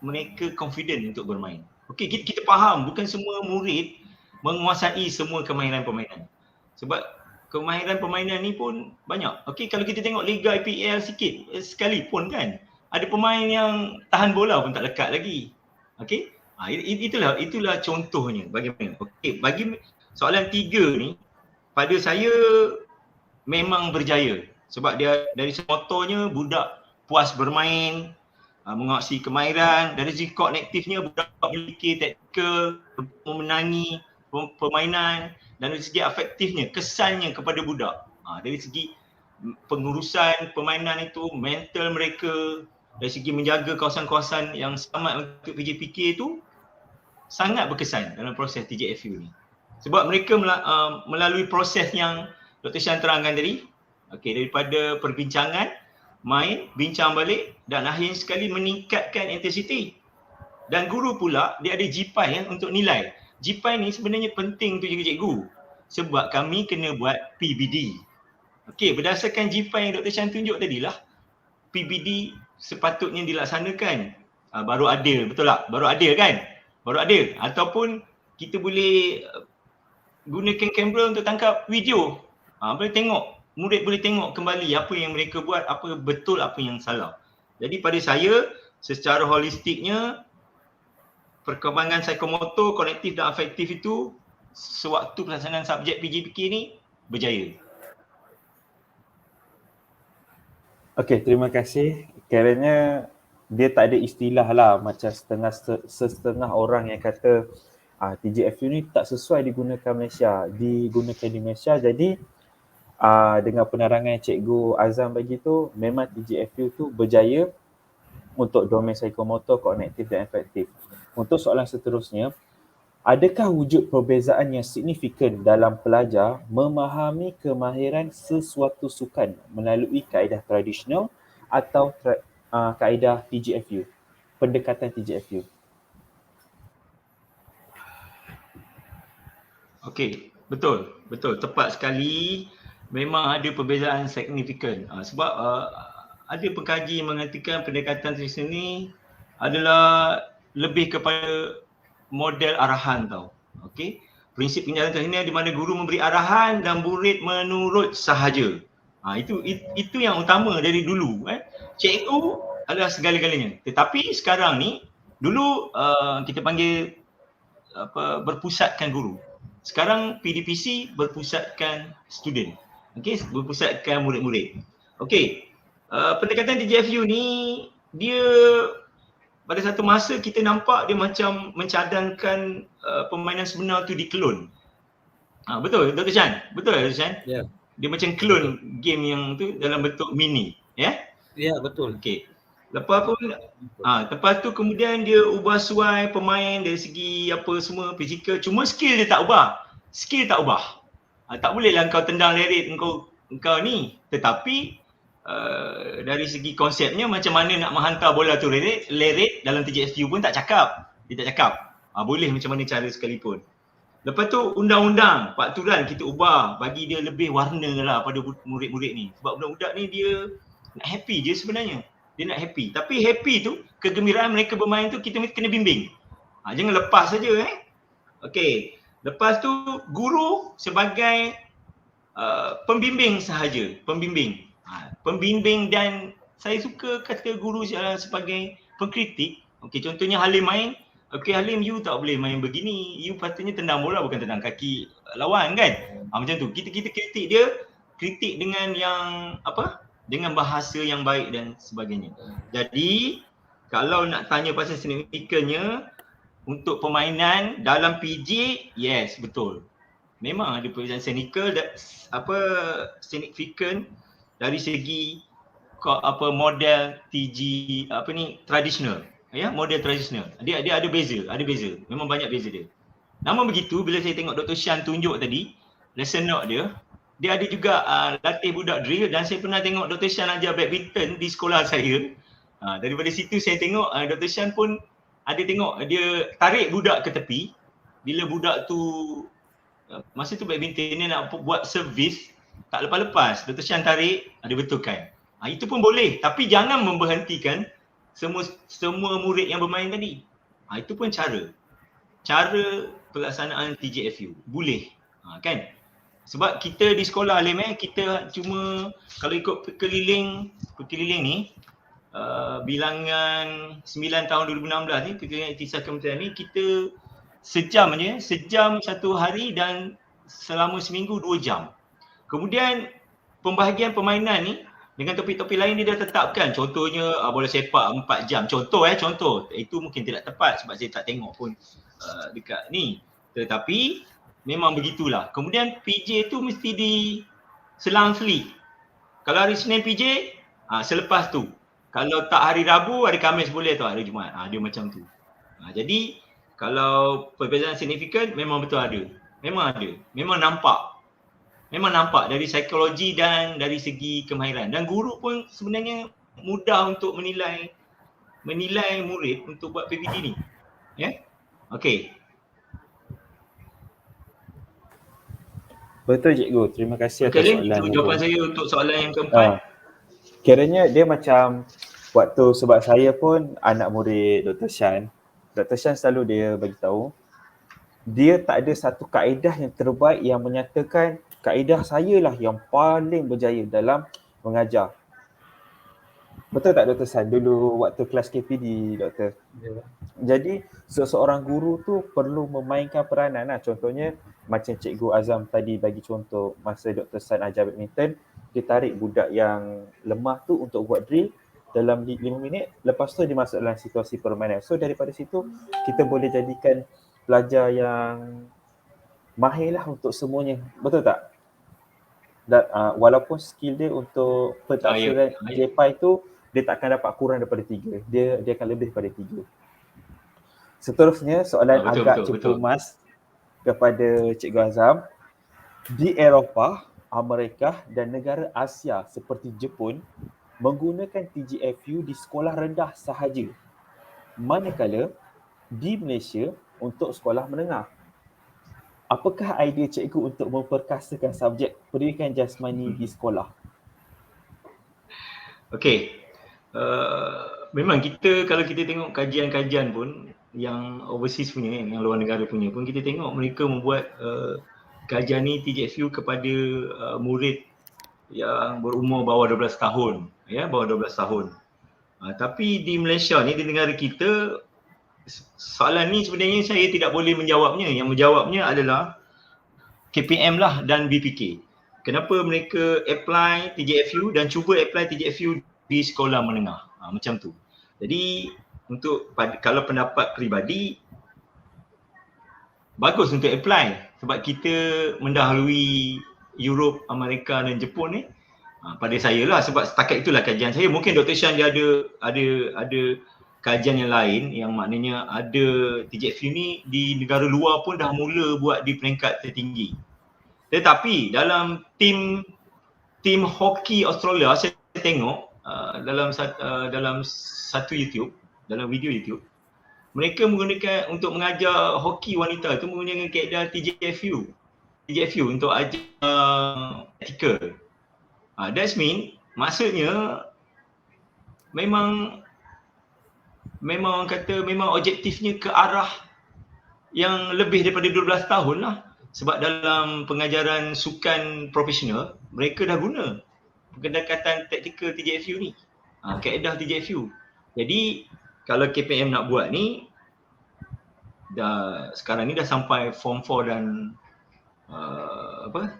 mereka confident untuk bermain. Okey, kita faham bukan semua murid menguasai semua kemahiran permainan. Sebab kemahiran permainan ni pun banyak. Okey, kalau kita tengok Liga IPL sikit sekalipun kan, ada pemain yang tahan bola pun tak lekat lagi. Okey? Itulah contohnya bagaimana. Okey, bagi soalan 3 ni pada saya memang berjaya sebab dia dari motornya budak puas bermain, menguasai kemahiran. Dari segi kognitifnya budak memiliki taktikal, memenangi permainan, dan dari segi afektifnya, kesannya kepada budak. Dari segi pengurusan permainan itu, mental mereka, dari segi menjaga kawasan-kawasan yang selamat untuk PJPK tu sangat berkesan dalam proses TJFU ni. Sebab mereka melalui proses yang Dr. Shan terangkan tadi, daripada perbincangan, main, bincang balik dan akhir sekali meningkatkan intensiti. Dan guru pula dia ada GPAI untuk nilai. GPAI ni sebenarnya penting untuk cikgu-cikgu sebab kami kena buat PBD. Berdasarkan GPAI yang Dr. Shan tunjuk tadilah, PBD sepatutnya dilaksanakan. Baru ada, betul tak? Baru ada kan? Baru ada. Ataupun kita boleh gunakan kamera untuk tangkap video. Boleh tengok, murid boleh tengok kembali apa yang mereka buat, apa betul, apa yang salah. Jadi pada saya, secara holistiknya, perkembangan psikomotor, kognitif dan afektif itu sewaktu pelaksanaan subjek PJPK ni berjaya. Okey, terima kasih. Kiranya dia tak ada istilah lah macam setengah orang yang kata TJFU ni tak sesuai digunakan di Malaysia. Jadi dengan penerangan Cikgu Azam bagi tu, memang TJFU tu berjaya untuk domain psikomotor, kognitif dan afektif. Untuk soalan seterusnya, adakah wujud perbezaan yang signifikan dalam pelajar memahami kemahiran sesuatu sukan melalui kaedah tradisional atau kaedah TJFU, pendekatan TJFU? Okey, betul, tepat sekali. Memang ada perbezaan signifikan. Sebab ada pengkaji yang mengatakan pendekatan tradisional ni adalah lebih kepada model arahan tau. Prinsip penjalan tradisional di mana guru memberi arahan dan murid menurut sahaja. Itu yang utama dari dulu. Cikgu adalah segala-galanya. Tetapi sekarang ni, dulu kita panggil berpusatkan guru. Sekarang PDPC berpusatkan student. Berpusatkan murid-murid. Pendekatan TJFU ni dia pada satu masa kita nampak dia macam mencadangkan permainan sebenar tu dikelon. Betul Dr. Shan? Betul Dr. Shan? Ya. Dia macam clone game yang tu dalam bentuk mini, ya? Ya, betul. Lepas tu kemudian dia ubah suai pemain dari segi apa semua fizikal, cuma skill dia tak ubah. Tak bolehlah kau tendang lerit engkau ni. Tetapi dari segi konsepnya macam mana nak menghantar bola tu lerit dalam TJFU pun tak cakap. Dia tak cakap. Boleh macam mana cara sekalipun. Lepas tu undang-undang, peraturan kita ubah, bagi dia lebih warna lah pada murid-murid ni. Sebab budak-budak ni dia nak happy je sebenarnya. Dia nak happy. Tapi happy tu, kegembiraan mereka bermain tu kita kena bimbing. Jangan lepas saja Lepas tu guru sebagai pembimbing sahaja. Pembimbing dan saya suka kata guru sebagai pengkritik. Contohnya Halim main. Halim, you tak boleh main begini. You patutnya tendang bola bukan tendang kaki lawan kan. Macam tu. Kita kritik dia, kritik dengan yang dengan bahasa yang baik dan sebagainya. Jadi kalau nak tanya pasal signifikannya untuk permainan dalam PJ, yes, betul. Memang ada perbezaan signifikan dari segi model TJ tradisional. Model tradisional. Dia ada beza. Memang banyak beza dia. Namun begitu, bila saya tengok Dr. Shan tunjuk tadi, lesson note dia ada juga latih budak drill dan saya pernah tengok Dr. Shan ajar badminton di sekolah saya. Daripada situ saya tengok Dr. Shan pun ada tengok dia tarik budak ke tepi. Bila budak tu masa tu badminton ni nak buat servis, tak lepas-lepas. Dr. Shan tarik, ada betulkan. Itu pun boleh, tapi jangan memberhentikan semua murid yang bermain tadi. Itu pun cara pelaksanaan TJFU. Boleh. Kan? Sebab kita di sekolah Alim kita cuma kalau ikut keliling ni bilangan 9 tahun 2016 ni, kekelilingan iktisad kementerian ni, kita sejam satu hari dan selama seminggu 2 jam. Kemudian pembahagian permainan ni dengan topik-topik lain dia dah tetapkan. Contohnya bola sepak 4 jam. Contoh. Itu mungkin tidak tepat sebab saya tak tengok pun dekat ni. Tetapi memang begitulah. Kemudian PJ tu mesti di selang-seling. Kalau hari Senin PJ, selepas tu. Kalau tak hari Rabu, hari Khamis boleh atau hari Jumaat. Dia macam tu. Jadi kalau perbezaan signifikan memang betul ada. Memang ada. Memang nampak. Memang nampak dari psikologi dan dari segi kemahiran. Dan guru pun sebenarnya mudah untuk menilai murid untuk buat PPT ni. Ya. Okey. Betul cikgu. Terima kasih atas Okey, Lin, soalan itu yang jawapan saya untuk soalan yang keempat. Kiranya dia macam waktu sebab saya pun anak murid Dr. Shan. Dr. Shan selalu dia bagi tahu dia tak ada satu kaedah yang terbaik yang menyatakan kaedah saya lah yang paling berjaya dalam mengajar. Betul tak Dr. Shan dulu waktu kelas KPD, Doktor? Ya. Jadi seseorang guru tu perlu memainkan peranan lah. Contohnya macam Cikgu Azam tadi bagi contoh masa Dr. San ajar badminton, dia tarik budak yang lemah tu untuk buat drill dalam 5 minit, lepas tu dia masuk dalam situasi permainan. So daripada situ kita boleh jadikan pelajar yang mahir lah untuk semuanya. Betul tak? Dan walaupun skill dia untuk pentadbiran JPI tu dia takkan dapat kurang daripada 3. Dia akan lebih daripada 3. Seterusnya soalan agak cepu emas kepada Cikgu Azam. Di Eropah, Amerika dan negara Asia seperti Jepun menggunakan TGFU di sekolah rendah sahaja. Manakala di Malaysia untuk sekolah menengah. Apakah idea cikgu untuk memperkasakan subjek pendidikan jasmani di sekolah? Okey. Memang kalau kita tengok kajian-kajian pun yang overseas punya, yang luar negara punya pun, kita tengok mereka membuat kajian ni TGFU kepada murid yang berumur bawah 12 tahun, ya, bawah 12 tahun. Tapi di Malaysia ni, di negara kita, soalan ni sebenarnya saya tidak boleh menjawabnya. Yang menjawabnya adalah KPM lah dan BPK. Kenapa mereka apply TGFU dan cuba apply TGFU di sekolah menengah, macam tu. Jadi kalau pendapat peribadi, bagus untuk apply sebab kita mendahului Europe, Amerika dan Jepun ni. Pada saya lah, sebab setakat itulah kajian saya. Mungkin Dr. Shan dia ada kajian yang lain yang maknanya ada TGFU ni di negara luar pun dah mula buat di peringkat tertinggi. Tetapi dalam tim hoki Australia, saya tengok dalam satu YouTube, dalam video YouTube, mereka menggunakan untuk mengajar hoki wanita tu menggunakan kaedah TGFU untuk ajar tactical. That's mean maksudnya memang orang kata memang objektifnya ke arah yang lebih daripada 12 tahun lah. Sebab dalam pengajaran sukan profesional, mereka dah guna pendekatan taktikal TGFU ni, kaedah TGFU. Jadi kalau KPM nak buat ni, sekarang ni dah sampai form 4 dan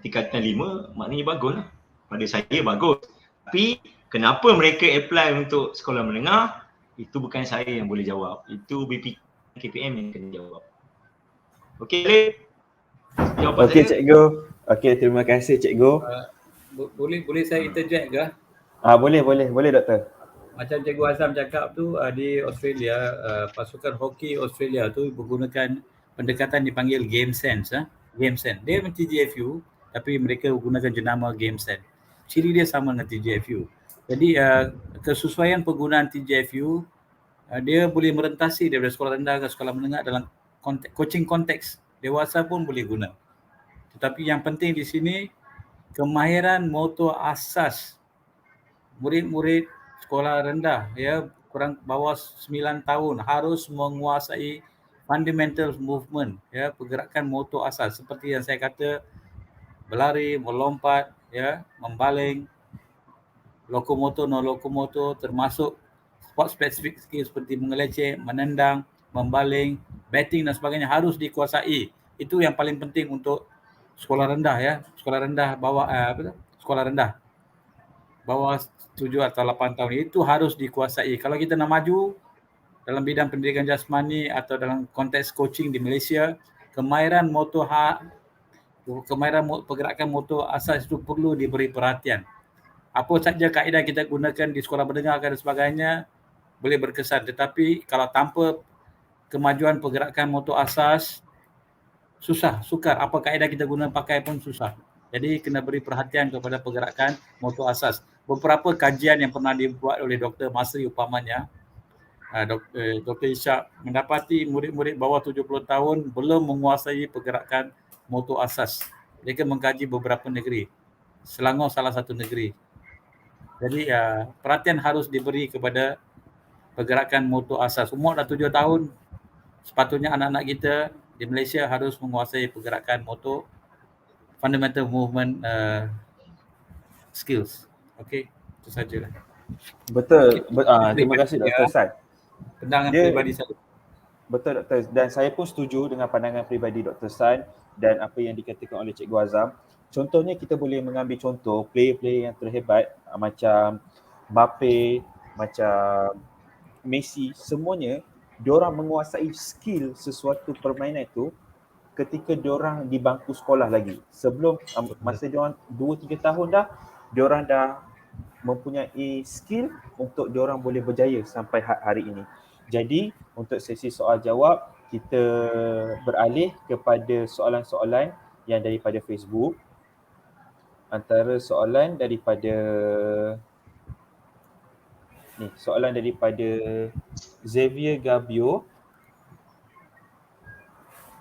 tingkatan 5, maknanya bagus lah. Pada saya bagus. Tapi kenapa mereka apply untuk sekolah menengah, itu bukan saya yang boleh jawab. Itu BP KPM yang kena jawab. Okey, jawapan Okey saya. cikgu. Okey, terima kasih cikgu. Boleh saya interject ke? Boleh doktor. Macam Cikgu Azam cakap tu, di Australia, pasukan hoki Australia tu menggunakan pendekatan dipanggil game sense. Game sense. Dia memang TGFU tapi mereka gunakan jenama game sense. Ciri dia sama dengan TGFU. Jadi kesesuaian penggunaan TGFU dia boleh merentasi daripada sekolah rendah ke sekolah menengah dalam coaching konteks. Dewasa pun boleh guna. Tetapi yang penting di sini kemahiran motor asas murid-murid sekolah rendah, ya, kurang bawah 9 tahun harus menguasai fundamental movement, ya, pergerakan motor asas seperti yang saya kata, berlari, melompat, ya, membaling, lokomotor, non lokomotor, termasuk sport specific skill seperti mengelecek, menendang, membaling, batting dan sebagainya harus dikuasai. Itu yang paling penting untuk sekolah rendah, ya, sekolah rendah bawah sekolah rendah bawah 7 atau 8 tahun itu harus dikuasai. Kalau kita nak maju dalam bidang pendidikan jasmani atau dalam konteks coaching di Malaysia, kemahiran pergerakan motor asas itu perlu diberi perhatian. apa saja kaedah kita gunakan di sekolah mendengar dan sebagainya boleh berkesan, tetapi kalau tanpa kemajuan pergerakan motor asas susah, sukar. Apa kaedah kita guna pakai pun susah. Jadi kena beri perhatian kepada pergerakan motor asas. Beberapa kajian yang pernah dibuat oleh Dr. Masri umpamanya, Dr. Ishak mendapati murid-murid bawah 70 tahun belum menguasai pergerakan motor asas. Mereka mengkaji beberapa negeri. Selangor salah satu negeri. Jadi perhatian harus diberi kepada pergerakan motor asas. Umur dah 7 tahun, sepatutnya anak-anak kita di Malaysia harus menguasai pergerakan motor, fundamental movement skills. Okey, itu sajalah. Betul. Terima kasih Dr. San. Pandangan peribadi saya. Betul Dr. Dan saya pun setuju dengan pandangan peribadi Dr. San dan apa yang dikatakan oleh Cikgu Azam. Contohnya kita boleh mengambil contoh player-player yang terhebat macam Mbappe, macam Messi, semuanya diorang menguasai skill sesuatu permainan itu ketika diorang di bangku sekolah lagi. Sebelum masa diorang 2-3 tahun dah, diorang dah mempunyai skill untuk diorang boleh berjaya sampai hari ini. Jadi untuk sesi soal jawab, kita beralih kepada soalan-soalan yang daripada Facebook. Antara soalan daripada soalan daripada Xavier Gabio.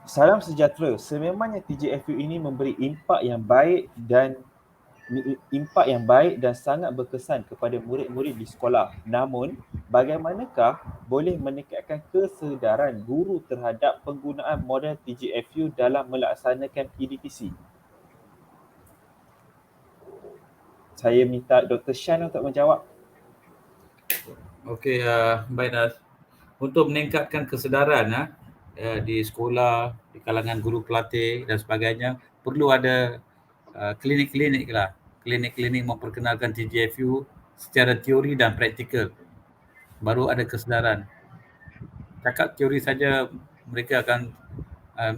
Salam sejahtera. Sememangnya TJFU ini memberi impak yang baik dan sangat berkesan kepada murid-murid di sekolah. Namun, bagaimanakah boleh meningkatkan kesedaran guru terhadap penggunaan model TJFU dalam melaksanakan PDPC? Saya minta Dr. Shan untuk menjawab. Okey, baik. Untuk meningkatkan kesedaran di sekolah, di kalangan guru pelatih dan sebagainya, perlu ada klinik-klinik lah. Klinik-klinik memperkenalkan TJFU secara teori dan praktikal. Baru ada kesedaran. Cakap teori saja mereka akan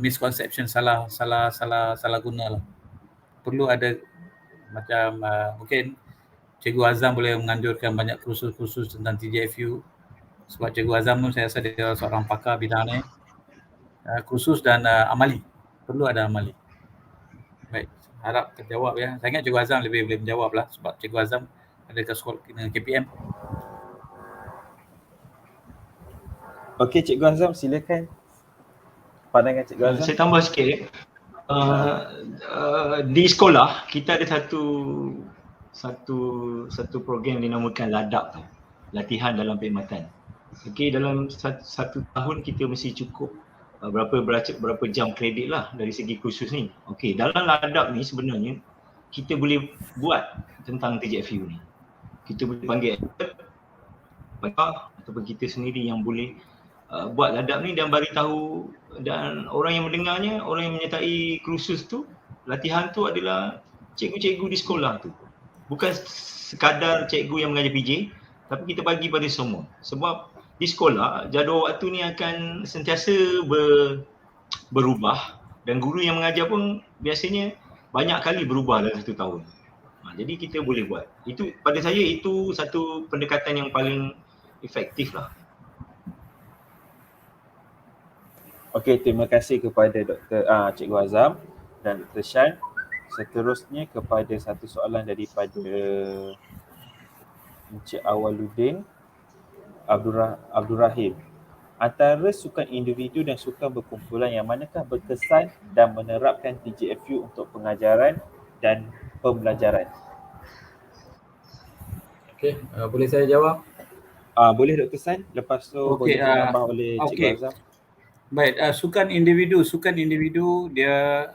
misconception, salah guna lah. Perlu ada macam mungkin Cikgu Azam boleh menganjurkan banyak kursus-kursus tentang TJFU, sebab Cikgu Azam pun saya rasa dia seorang pakar bidang ni. Kursus dan amali, perlu ada amali. Baik, harap terjawab ya. Saya ingat Cikgu Azam lebih boleh menjawab lah, sebab Cikgu Azam ada ke sekolah KPM. Okey, Cikgu Azam silakan. Pandangan Cikgu Azam. Saya tambah sikit. Di sekolah kita ada satu program dinamakan LADAP, latihan dalam perkhidmatan. Okey, dalam satu tahun kita mesti cukup berapa jam kredit lah dari segi kursus ni. Okey, dalam LADAP ni sebenarnya kita boleh buat tentang TJFU ni. Kita boleh panggil ataupun kita sendiri yang boleh buat LADAP ni dan bagi tahu, dan orang yang mendengarnya, orang yang menyertai kursus tu, latihan tu adalah cikgu-cikgu di sekolah tu. Bukan sekadar cikgu yang mengajar PJ, tapi kita bagi pada semua. Sebab di sekolah jadual waktu ni akan sentiasa berubah dan guru yang mengajar pun biasanya banyak kali berubah dalam satu tahun. Jadi kita boleh buat. Itu pada saya itu satu pendekatan yang paling efektif lah. Okey, terima kasih kepada Cikgu Azam dan Dr. Shan. Seterusnya kepada satu soalan daripada Encik Awaluddin Abdul Rahim. Antara sukan individu dan sukan berkumpulan, yang manakah berkesan dan menerapkan TJFU untuk pengajaran dan pembelajaran? Okey, boleh saya jawab? Boleh Dr. San, lepas tu boleh ditambah oleh Cikgu Azam. Baik, sukan individu dia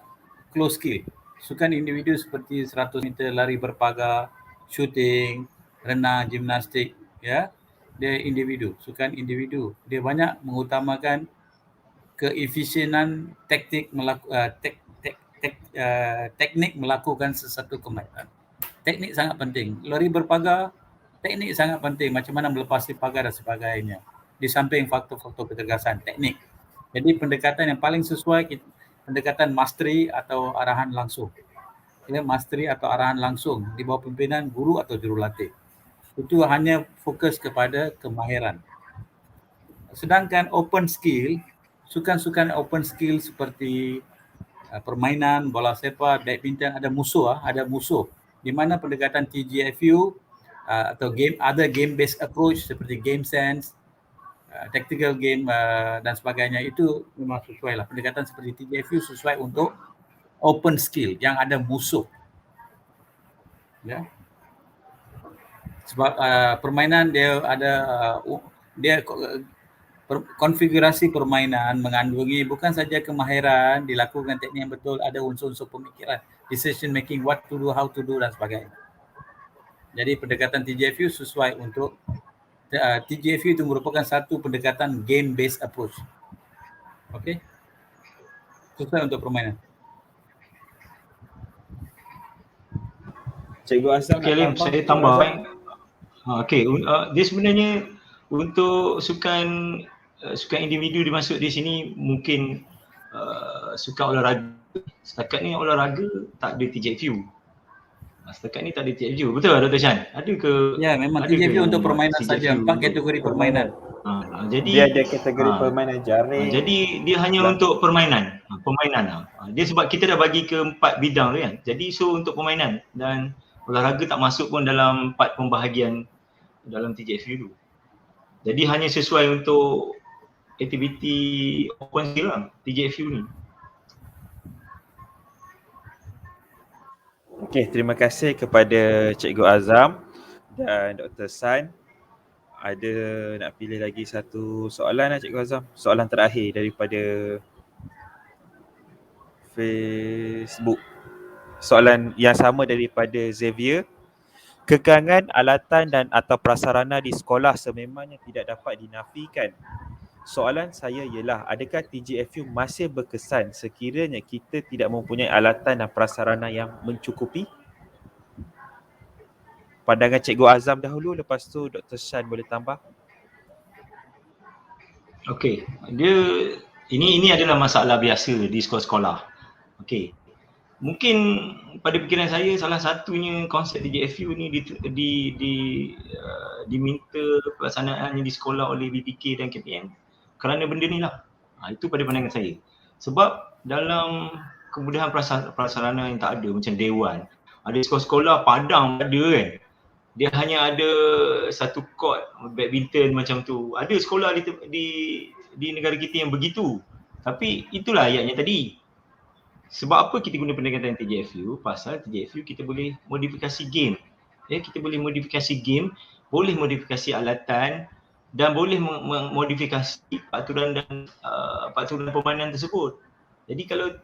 close skill. Sukan individu seperti 100 meter lari berpagar, shooting, renang, gimnastik, ya. Dia individu, sukan individu. Dia banyak mengutamakan keefisienan teknik melakukan sesuatu kemahiran. Teknik sangat penting. Lari berpagar, teknik sangat penting. Macam mana melepasi pagar dan sebagainya. Di samping faktor-faktor kecergasan, teknik. Jadi pendekatan yang paling sesuai, pendekatan mastery atau arahan langsung. mastery atau arahan langsung di bawah pimpinan guru atau jurulatih. Itu hanya fokus kepada kemahiran. Sedangkan open skill, sukan-sukan open skill seperti permainan, bola sepak, badminton, ada musuh di mana pendekatan TGFU atau other game based approach seperti game sense, tactical game dan sebagainya, itu memang sesuai lah. Pendekatan seperti TGFU sesuai untuk open skill yang ada musuh. Ya. Sebab permainan dia ada konfigurasi permainan mengandungi bukan saja kemahiran, dilakukan teknik yang betul, ada unsur-unsur pemikiran, decision making, what to do, how to do dan sebagainya. Jadi pendekatan TGFU sesuai untuk TGFU itu merupakan satu pendekatan game based approach. Okey. Sesuai untuk permainan. Cikgu Azam Okey, Alim, saya tambah. Okey, dia sebenarnya untuk sukan individu dimasuk di sini mungkin sukan olahraga. Setakat ni olahraga tak ada TGFU. Setakat ni tak ada TGFU. Betul Dr. Shan? Ada ke? Ya, memang TGFU untuk permainan saja, 4 kategori permainan. Jadi dia ada kategori permainan jaring. Jadi dia hanya untuk permainan. Dia sebab kita dah bagi ke 4 bidang tu kan. Jadi so untuk permainan dan olahraga tak masuk pun dalam 4 pembahagian dalam TGFU tu. Jadi hanya sesuai untuk aktiviti open skill lah TGFU ni. Okey, terima kasih kepada Cikgu Azam dan Dr. San. Ada nak pilih lagi satu soalan lah Cikgu Azam? Soalan terakhir daripada Facebook. Soalan yang sama daripada Xavier. Kekangan alatan dan atau prasarana di sekolah sememangnya tidak dapat dinafikan. Soalan saya ialah, adakah TGFU masih berkesan sekiranya kita tidak mempunyai alatan dan prasarana yang mencukupi? Pandangan Cikgu Azam dahulu, lepas tu Dr. Shan boleh tambah. Okey, ini adalah masalah biasa di sekolah-sekolah. Okey. Mungkin pada fikiran saya salah satunya konsep TGFU ni diminta pelaksanaannya di sekolah oleh BPK dan KPM kerana benda ni lah. Itu pada pandangan saya. Sebab dalam kemudahan prasarana yang tak ada macam dewan, ada sekolah-sekolah Padang ada kan. Dia hanya ada satu court badminton macam tu. Ada sekolah di negara kita yang begitu. Tapi itulah ayatnya tadi. Sebab apa kita guna pendekatan TGFU? Pasal TGFU kita boleh modifikasi game. Ya, kita boleh modifikasi game, boleh modifikasi alatan dan boleh modifikasi peraturan dan peraturan permainan tersebut. Jadi kalau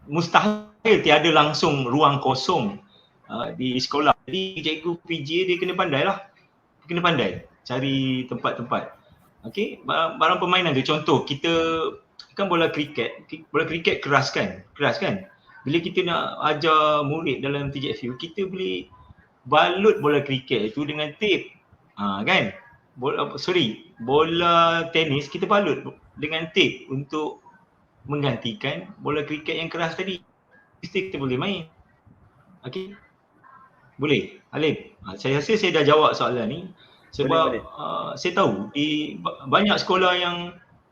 mustahil tiada langsung ruang kosong di sekolah. Jadi cikgu PJ dia kena pandai lah. Kena pandai cari tempat-tempat. Okey, barang permainan tu contoh kita kan bola kriket keras kan? Bila kita nak ajar murid dalam TGFU, kita boleh balut bola kriket itu dengan tape. Kan? Bola tenis kita balut dengan tape untuk menggantikan bola kriket yang keras tadi. Mesti kita boleh main. Okey. Boleh? Alim. Saya rasa saya dah jawab soalan ni sebab boleh. Saya tahu di banyak sekolah yang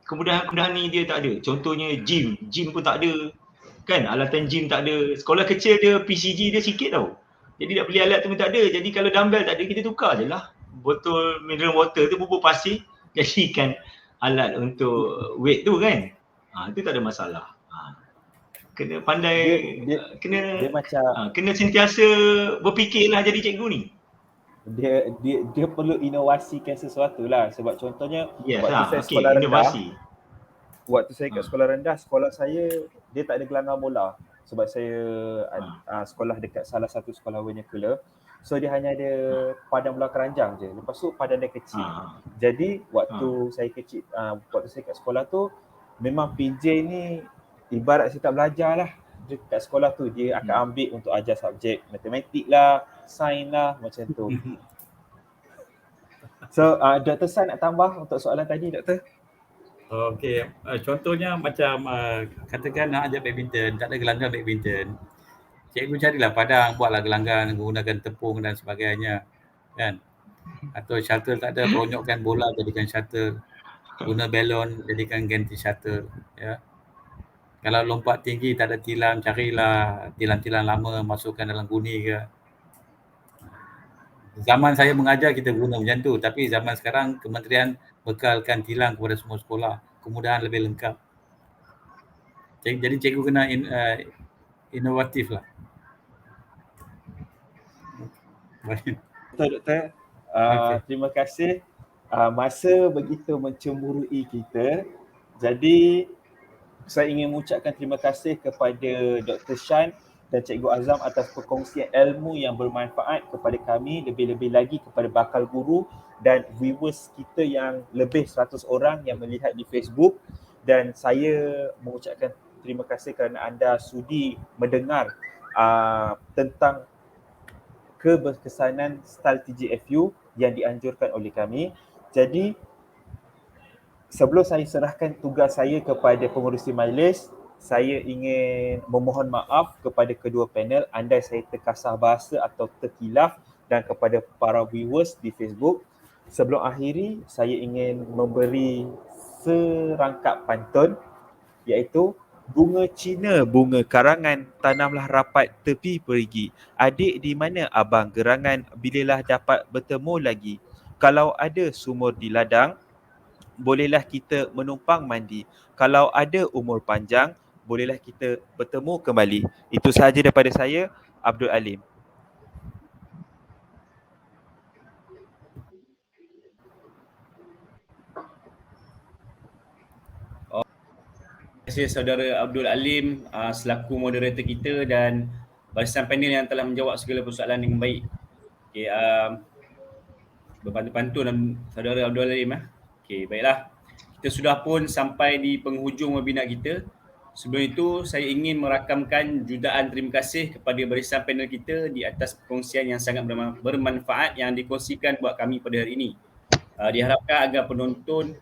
kemudahan-kemudahan ni dia tak ada. Contohnya gym pun tak ada. Kan, alatan gym tak ada. Sekolah kecil dia PCG dia sikit tau. Jadi nak beli alat tu pun tak ada. Jadi kalau dumbbell tak ada, kita tukar je lah. Botol mineral water tu bubur pasir, jadikan alat untuk weight tu kan. Itu tak ada masalah. Kena pandai, dia macam kena sentiasa berfikirlah jadi cikgu ni. Dia perlu inovasikan sesuatu lah. Sebab contohnya waktu saya sekolah rendah, sekolah saya dia tak ada gelanggang bola. Sebab saya sekolah dekat salah satu sekolah vernacular. So dia hanya ada padang bola keranjang je. Lepas tu padang dia kecil. Jadi waktu saya kecil, waktu saya kat sekolah tu, memang PJ ni ibarat saya tak belajar lah. Dekat sekolah tu dia akan ambil untuk ajar subjek matematik lah, sains lah, macam tu. So Dr. San nak tambah untuk soalan tadi, Doktor? Okey, contohnya macam katakan nak ajar badminton, tak ada gelanggang badminton. cikgu carilah padang, buatlah gelanggang menggunakan tepung dan sebagainya, kan. Atau shuttle tak ada, peronyokkan bola jadikan shuttle, guna balon jadikan ganti shuttle, ya. Kalau lompat tinggi tak ada tilam, carilah tilam-tilam lama masukkan dalam guni ke. Zaman saya mengajar kita guna macam tu, tapi zaman sekarang kementerian bekalkan tilang kepada semua sekolah, kemudahan lebih lengkap. Jadi cikgu kena inovatif lah. Baik. Betul Doktor. Okey. Terima kasih. Masa begitu mencemburui kita. Jadi saya ingin mengucapkan terima kasih kepada Dr. Shan dan Cikgu Azam atas perkongsian ilmu yang bermanfaat kepada kami, lebih-lebih lagi kepada bakal guru dan viewers kita yang lebih 100 orang yang melihat di Facebook. Dan saya mengucapkan terima kasih kerana anda sudi mendengar tentang keberkesanan style TGFU yang dianjurkan oleh kami. Jadi sebelum saya serahkan tugas saya kepada pengurusi majlis, saya ingin memohon maaf kepada kedua panel andai saya terkasar bahasa atau terkilaf, dan kepada para viewers di Facebook. Sebelum akhiri, saya ingin memberi serangkap pantun, iaitu bunga Cina, bunga karangan, tanamlah rapat tepi perigi. Adik di mana abang gerangan, bililah dapat bertemu lagi. Kalau ada sumur di ladang, bolehlah kita menumpang mandi. Kalau ada umur panjang, bolehlah kita bertemu kembali. Itu sahaja daripada saya, Abdul Alim. Terima kasih saudara Abdul Alim selaku moderator kita dan barisan panel yang telah menjawab segala persoalan dengan baik. Okey, berpantun-pantun saudara Abdul Alim. Okey, baiklah. Kita sudah pun sampai di penghujung webinar kita. Sebelum itu, saya ingin merakamkan jutaan terima kasih kepada barisan panel kita di atas perkongsian yang sangat bermanfaat yang dikongsikan buat kami pada hari ini. Diharapkan agar penonton,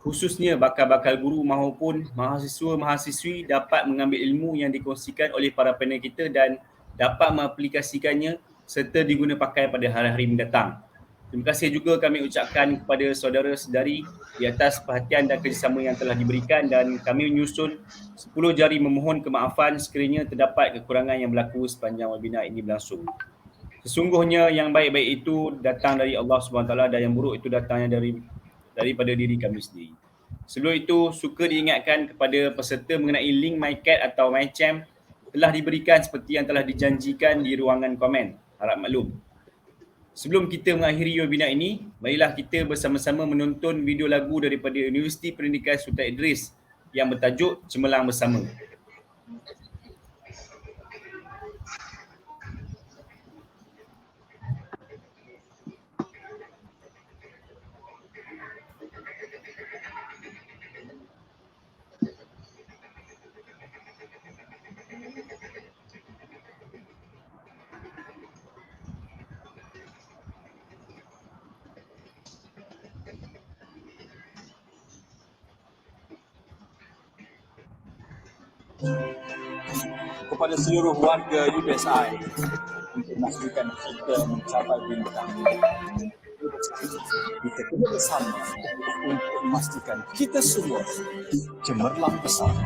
khususnya bakal-bakal guru maupun mahasiswa-mahasiswi dapat mengambil ilmu yang dikongsikan oleh para panel kita dan dapat mengaplikasikannya serta diguna pakai pada hari-hari mendatang. Terima kasih juga kami ucapkan kepada saudara-saudari di atas perhatian dan kerjasama yang telah diberikan, dan kami menyusun 10 jari memohon kemaafan sekiranya terdapat kekurangan yang berlaku sepanjang webinar ini berlangsung. Sesungguhnya yang baik-baik itu datang dari Allah SWT dan yang buruk itu datangnya daripada diri kami sendiri. Sebelum itu, suka diingatkan kepada peserta mengenai link MyCat atau MyChamp telah diberikan seperti yang telah dijanjikan di ruangan komen. Harap maklum. Sebelum kita mengakhiri webinar ini, marilah kita bersama-sama menonton video lagu daripada Universiti Pendidikan Sultan Idris yang bertajuk Cemerlang Bersama. Kepada seluruh warga UPSI untuk memastikan kita mencapai bintang. Kita kena bersama untuk memastikan kita semua cemerlang bersama.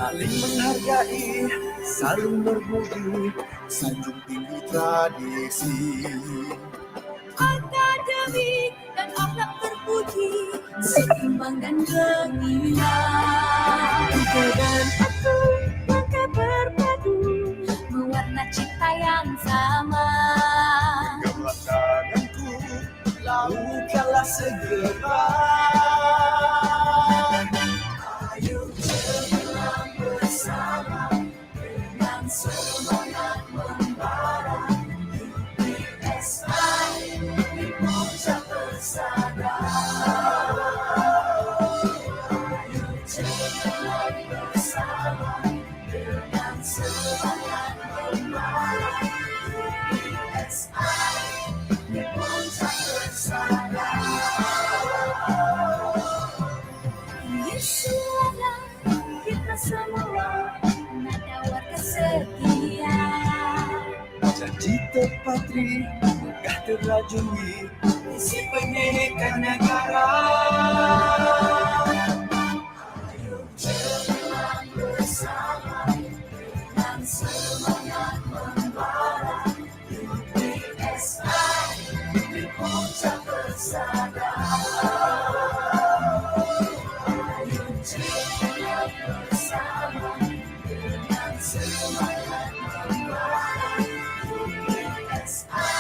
Saling menghargai, saling berbudi, sanjung tinggi tradisi. Akademik dan akhlak terpuji, seimbang dan gemilang. Kita dan aku maka berpadu, mewarna cipta yang sama. Genggam tanganku, lakukanlah segera. Bersama dengan semangat membara, UPSI dipuncak bersama. Ayo cemerlang bersama dengan semangat membara, Ini suara kita semua, nada warga setia. Janji terpatri, megah terajui, isi pendidikan negara. Ayo jalan bersama dengan semangat membara. UPSI di puncak persada. Ayo jalan bersama dengan semangat membara. UPSI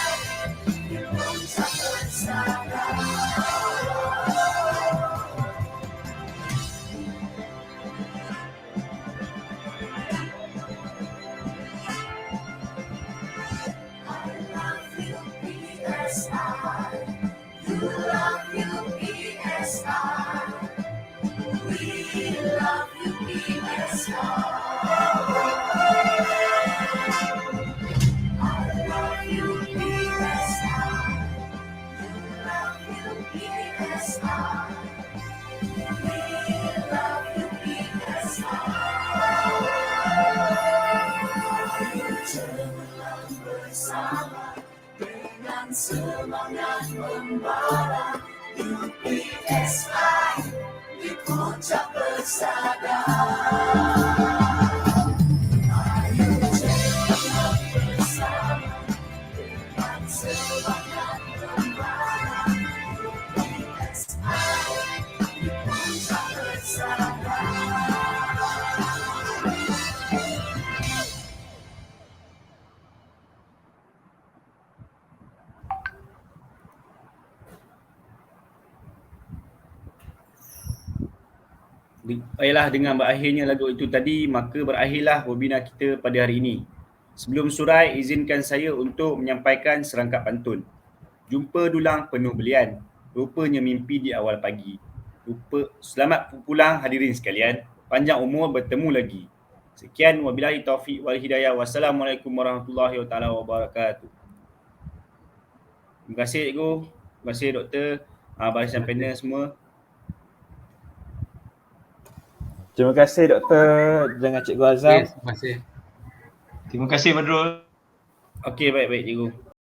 di puncak persada. You love UPSI. We love UPSI. I love UPSI. You love UPSI. We love UPSI. Ayo jalan bersama dengan semangat membara. UPSI di puncak persada. Ayo jalan bersama dengan semangat membara. UPSI di puncak persada. Baiklah, dengan berakhirnya lagu itu tadi, maka berakhirlah webinar kita pada hari ini. Sebelum surai, izinkan saya untuk menyampaikan serangkap pantun. Jumpa dulang penuh belian, rupanya mimpi di awal pagi. Selamat pulang hadirin sekalian, panjang umur bertemu lagi. Sekian, wabillahi taufiq wal hidayah. Wassalamualaikum warahmatullahi wabarakatuh. Terima kasih cikgu, terima kasih doktor, barisan panel semua. Terima kasih Doktor dengan Cikgu Azam. Terima kasih. Terima kasih Badrul. Okey, baik-baik cikgu.